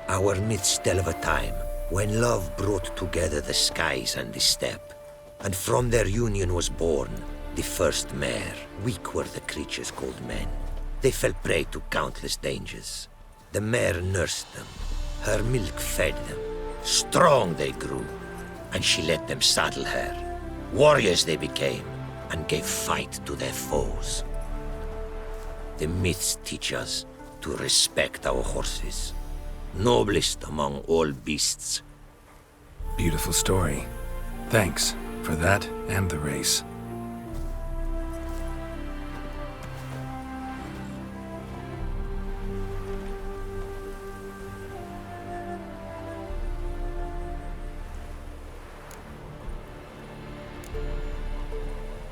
Our midst tell of a time when love brought together the skies and the steppe, and from their union was born the first mare. Weak were the creatures called men. They fell prey to countless dangers. The mare nursed them. Her milk fed them. Strong they grew, and she let them saddle her. Warriors they became, and gave fight to their foes. The myths teach us to respect our horses, noblest among all beasts. Beautiful story. Thanks for that and the race.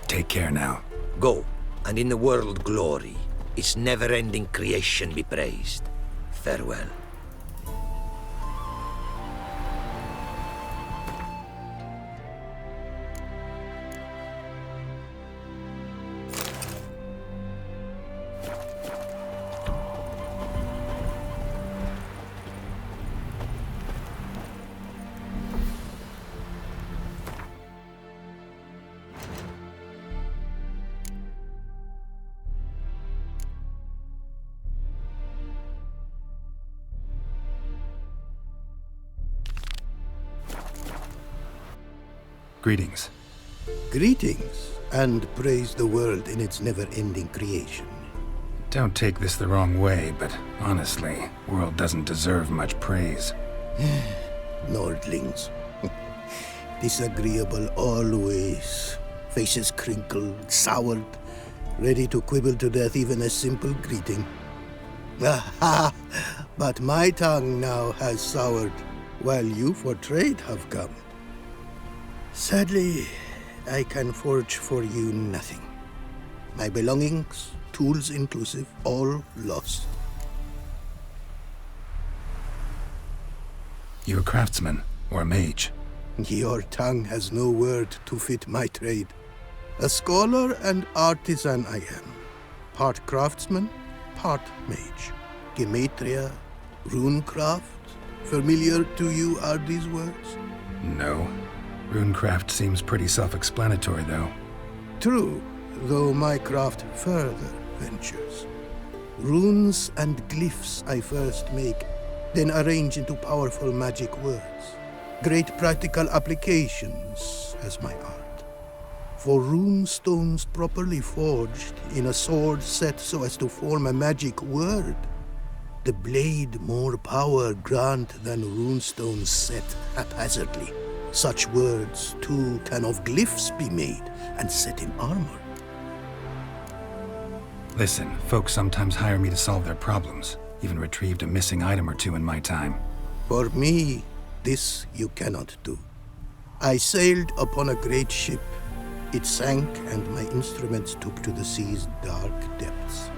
Take care now. Go, and in the world glory, its never-ending creation be praised. Farewell. Greetings. Greetings, and praise the world in its never-ending creation. Don't take this the wrong way, but honestly, world doesn't deserve much praise. Nordlings. Disagreeable always. Faces crinkled, soured, ready to quibble to death even a simple greeting. Aha! But my tongue now has soured, while you for trade have come. Sadly, I can forge for you nothing. My belongings, tools inclusive, all lost. You a craftsman or a mage? Your tongue has no word to fit my trade. A scholar and artisan I am. Part craftsman, part mage. Gematria, runecraft. Familiar to you are these words? No. Runecraft seems pretty self-explanatory, though. True, though my craft further ventures. Runes and glyphs I first make, then arrange into powerful magic words. Great practical applications as my art. For rune stones properly forged in a sword set so as to form a magic word, the blade more power grant than runestones set haphazardly. Such words, too, can of glyphs be made and set in armor. Listen, folks sometimes hire me to solve their problems. Even retrieved a missing item or two in my time. For me, this you cannot do. I sailed upon a great ship. It sank, and my instruments took to the sea's dark depths.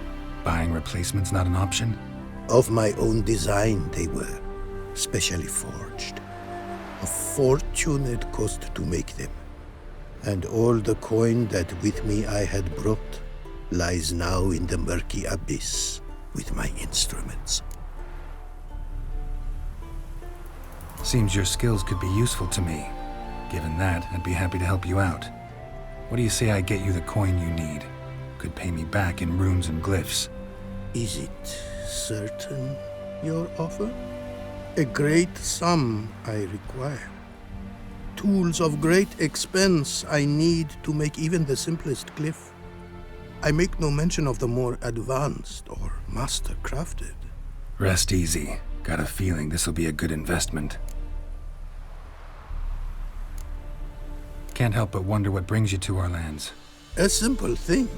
Buying replacements not an option? Of my own design they were, specially forged. A fortune it cost to make them, and all the coin that with me I had brought lies now in the murky abyss with my instruments. Seems your skills could be useful to me. Given that, I'd be happy to help you out. What do you say I get you the coin you need? Could pay me back in runes and glyphs. Is it certain, your offer? A great sum I require. Tools of great expense I need to make even the simplest glyph. I make no mention of the more advanced or master-crafted. Rest easy. Got a feeling this'll be a good investment. Can't help but wonder what brings you to our lands. A simple thing.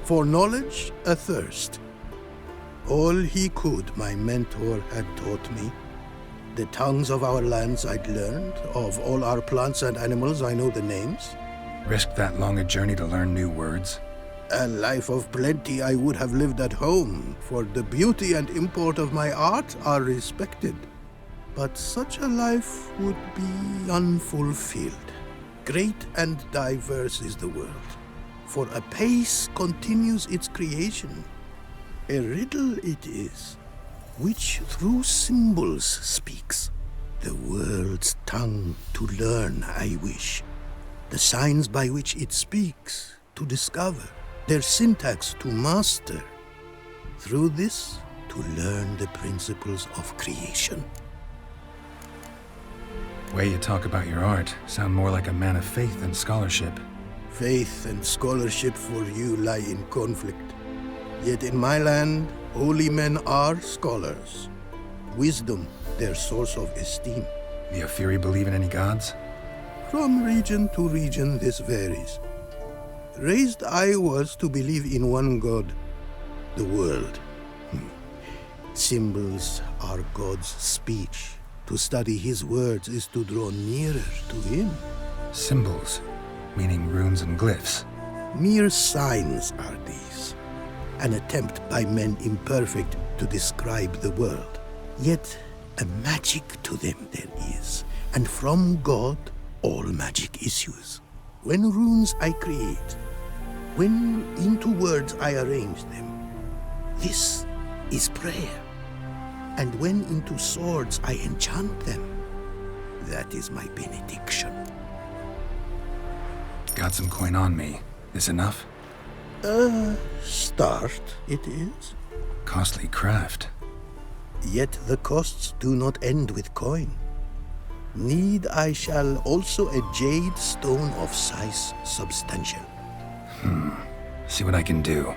For knowledge, a thirst. All he could, my mentor had taught me. The tongues of our lands I'd learned. Of all our plants and animals, I know the names. Risked that long a journey to learn new words? A life of plenty I would have lived at home, for the beauty and import of my art are respected. But such a life would be unfulfilled. Great and diverse is the world, for a pace continues its creation. A riddle it is, which through symbols speaks. The world's tongue to learn I wish, the signs by which it speaks to discover, their syntax to master. Through this, to learn the principles of creation. Way you talk about your art sound more like a man of faith than scholarship. Faith and scholarship for you lie in conflict. Yet in my land, holy men are scholars. Wisdom, their source of esteem. The Ophiri believe in any gods? From region to region, this varies. Raised I was to believe in one god, the world. Symbols are God's speech. To study his words is to draw nearer to him. Symbols, meaning runes and glyphs. Mere signs are these. An attempt by men imperfect to describe the world. Yet a magic to them there is, and from God all magic issues. When runes I create, when into words I arrange them, this is prayer. And when into swords I enchant them, that is my benediction. Got some coin on me. This enough? Start it is. Costly craft. Yet the costs do not end with coin. Need I shall also a jade stone of size substantial. See what I can do.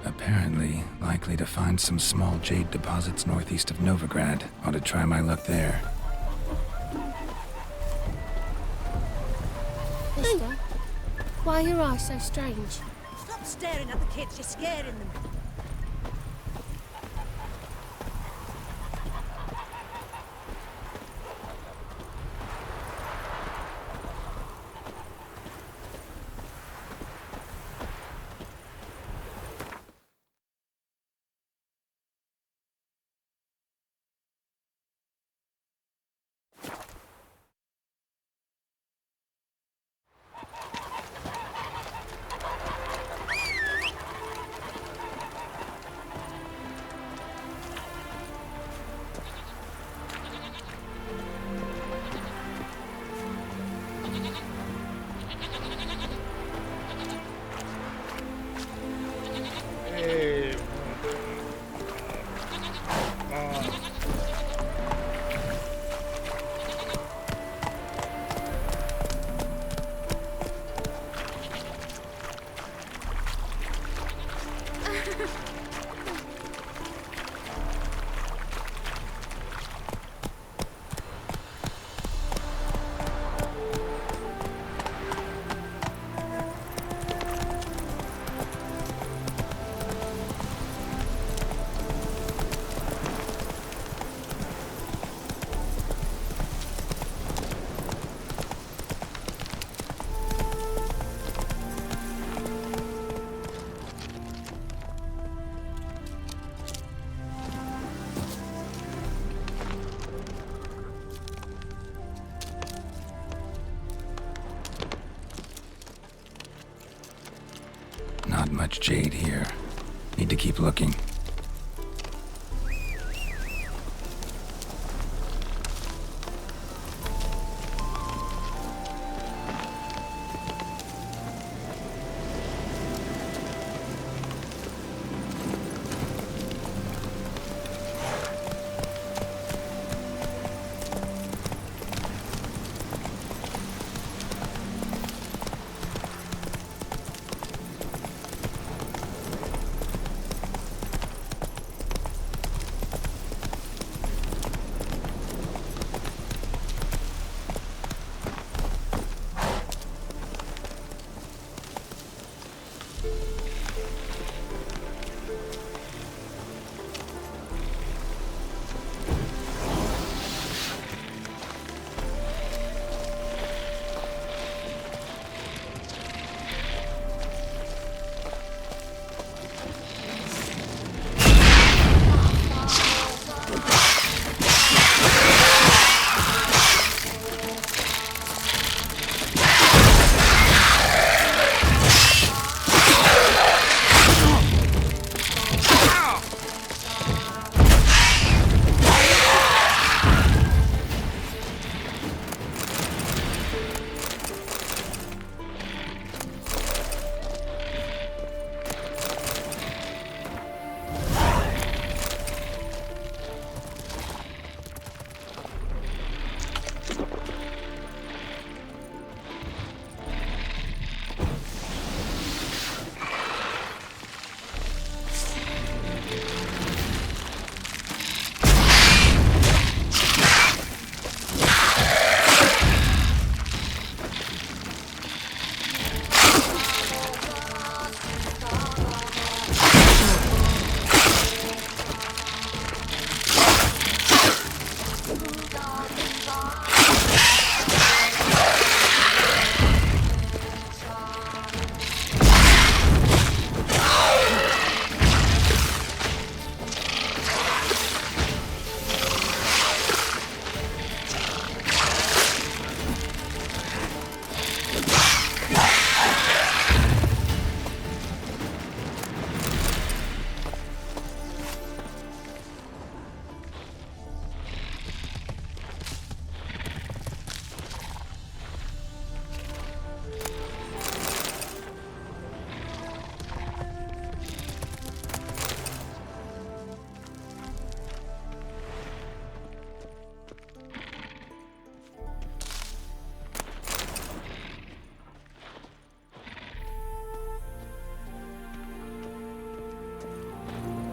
Apparently, likely to find some small jade deposits northeast of Novigrad. Ought to try my luck there. Mister, why are your eyes so strange? Stop staring at the kids, you're scaring them. much jade here. Need to keep looking.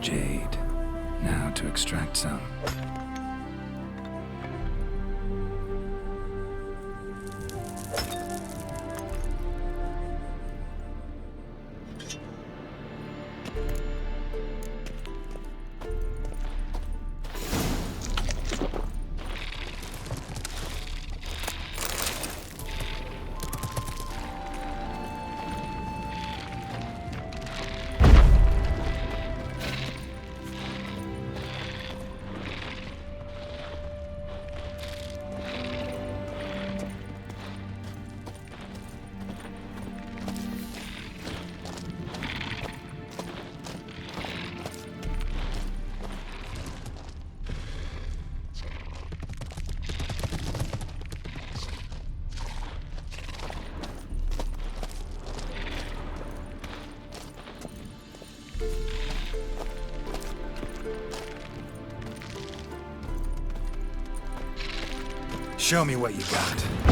Jade. Now to extract some. Show me what you got.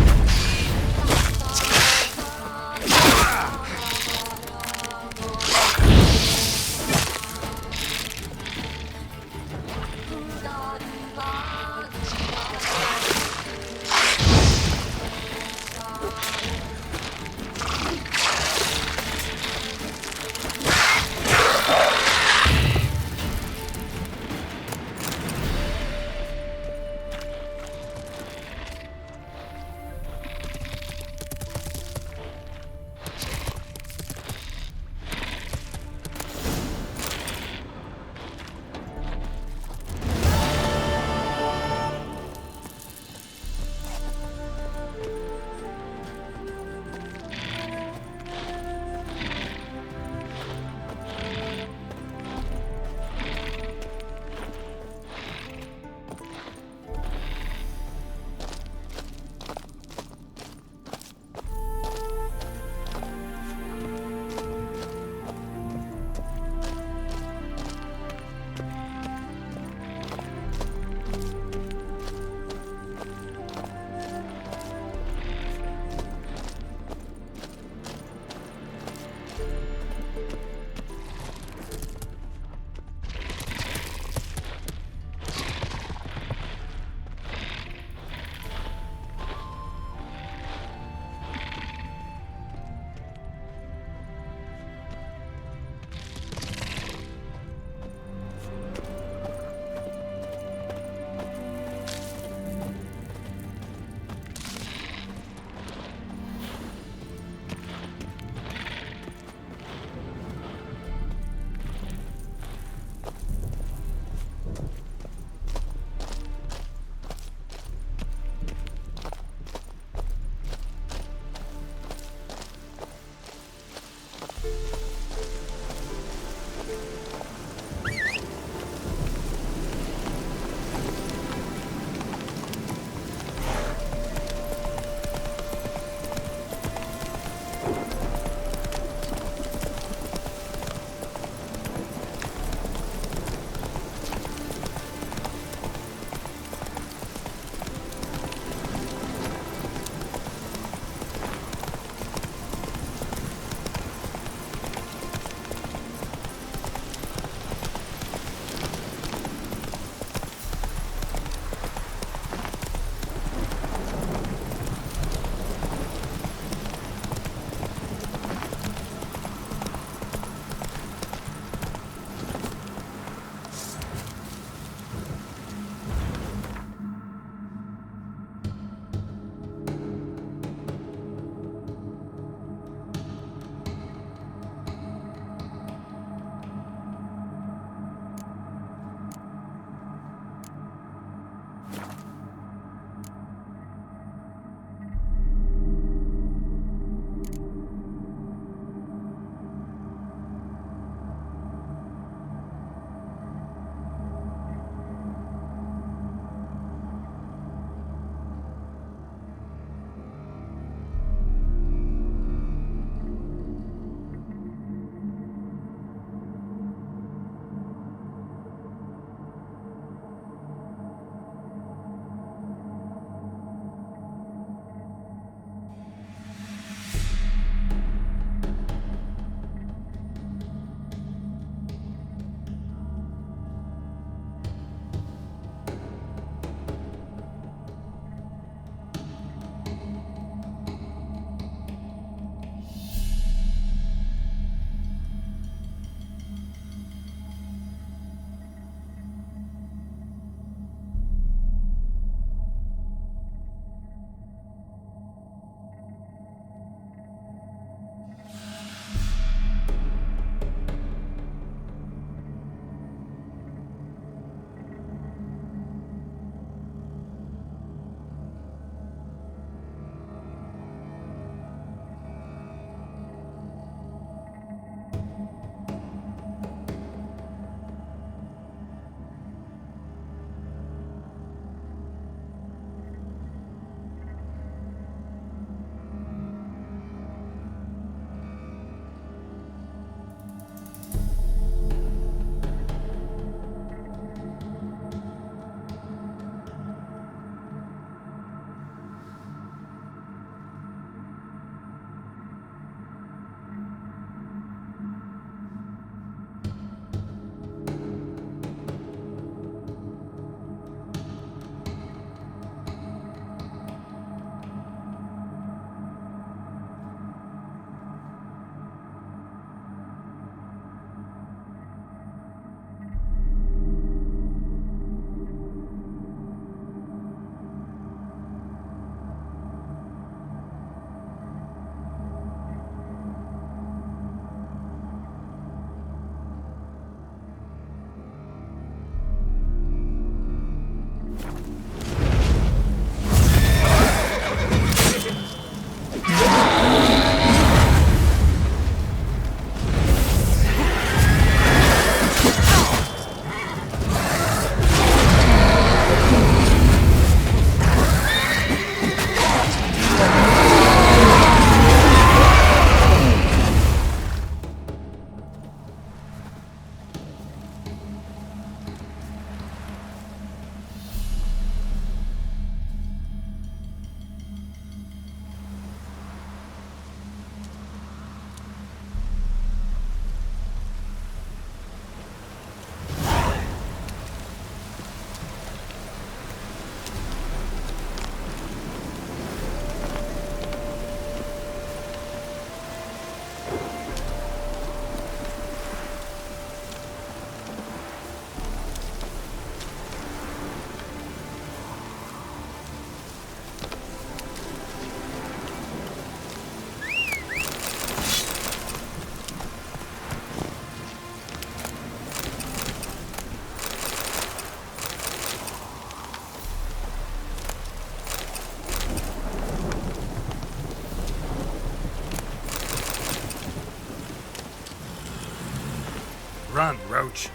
run, Roach.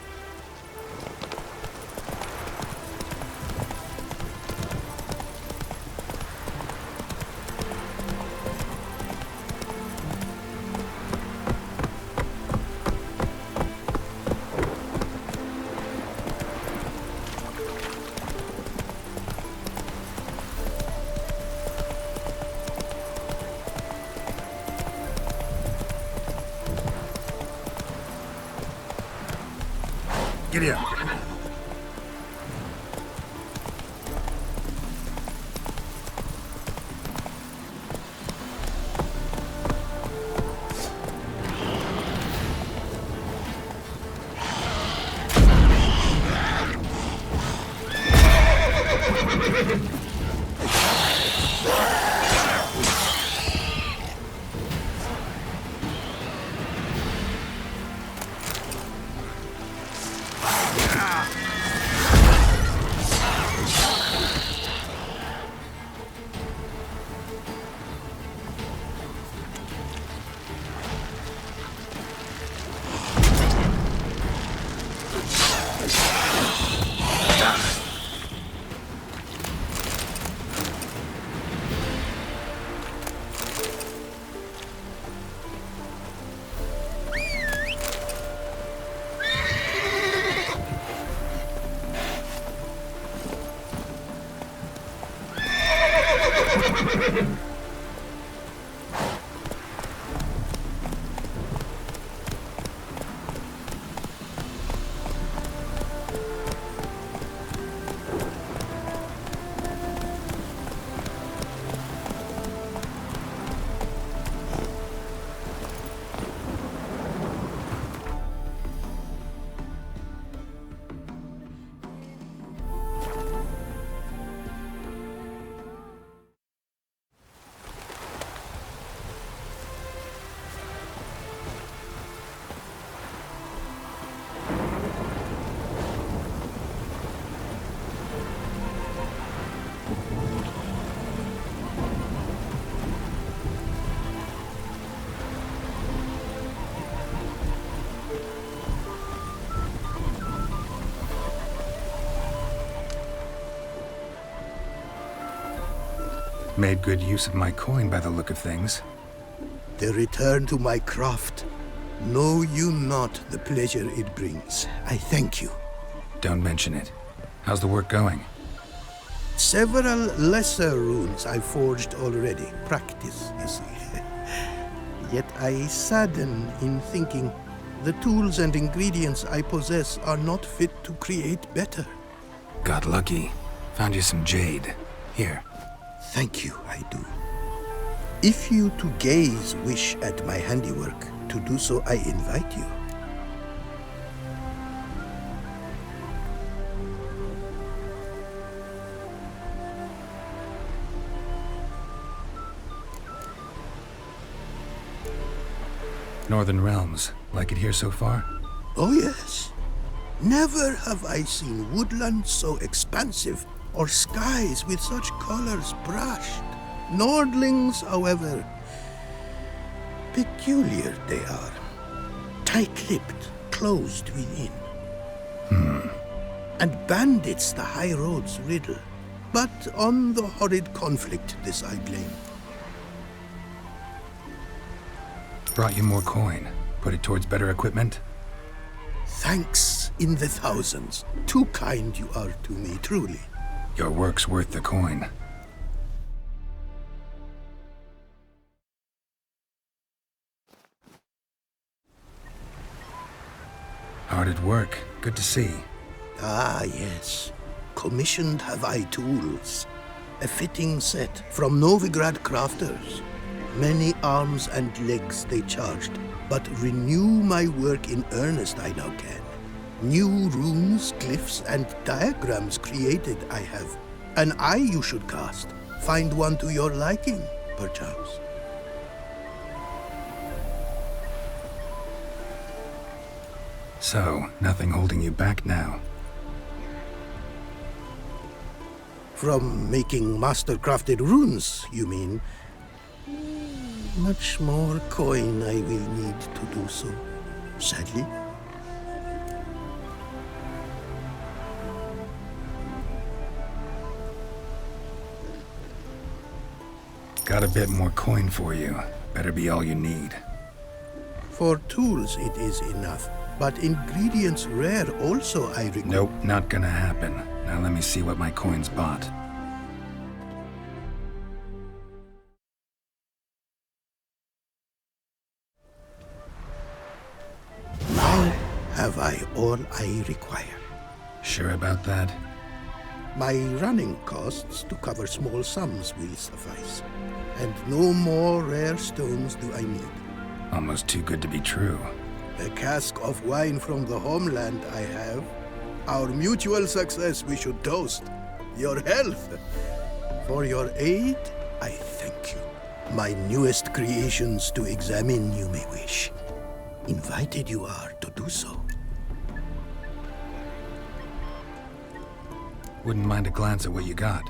Giddy up. Made good use of my coin by the look of things. The return to my craft. Know you not the pleasure it brings. I thank you. Don't mention it. How's the work going? Several lesser runes I forged already. Practice, you see. Yet I sadden in thinking the tools and ingredients I possess are not fit to create better. Got lucky. Found you some jade. Here. Thank you, I do. If you to gaze wish at my handiwork, to do so I invite you. Northern Realms. Like it here so far? Oh yes. Never have I seen woodlands so expansive, or skies with such colors brushed. Nordlings, however, peculiar they are. Tight-lipped, closed within. And bandits the high road's riddle. But on the horrid conflict this I blame. Brought you more coin. Put it towards better equipment? Thanks in the thousands. Too kind you are to me, truly. Your work's worth the coin. Hard at work. Good to see. Ah, yes. Commissioned have I tools. A fitting set from Novigrad crafters. Many arms and legs they charged, but renew my work in earnest I now can. New runes, glyphs, and diagrams created I have. An eye you should cast. Find one to your liking, perchance. So, nothing holding you back now? From making master-crafted runes, you mean? Much more coin I will need to do so, sadly. Got a bit more coin for you. Better be all you need. For tools it is enough, but ingredients rare also I require. Nope, not gonna happen. Now let me see what my coins bought. Now have I all I require. Sure about that? My running costs to cover small sums will suffice. And no more rare stones do I need. Almost too good to be true. A cask of wine from the homeland I have. Our mutual success we should toast. Your health. For your aid, I thank you. My newest creations to examine you may wish. Invited you are to do so. Wouldn't mind a glance at what you got.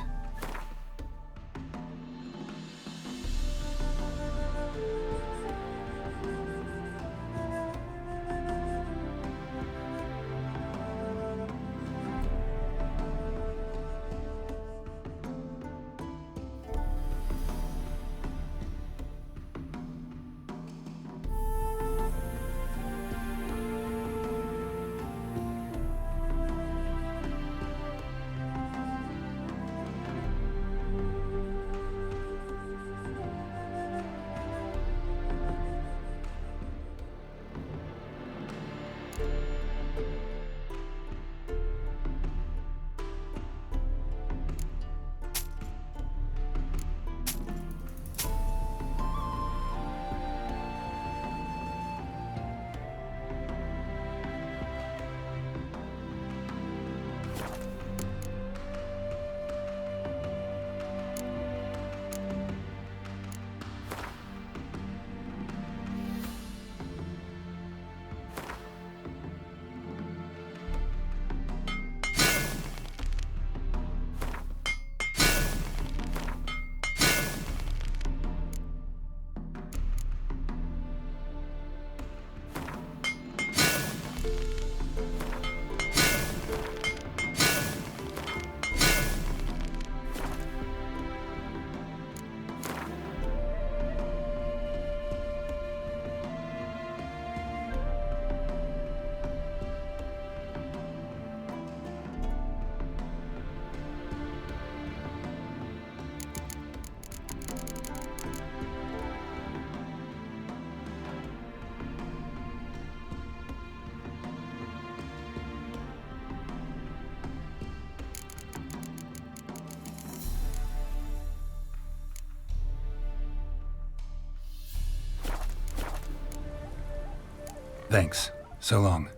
Thanks. So long.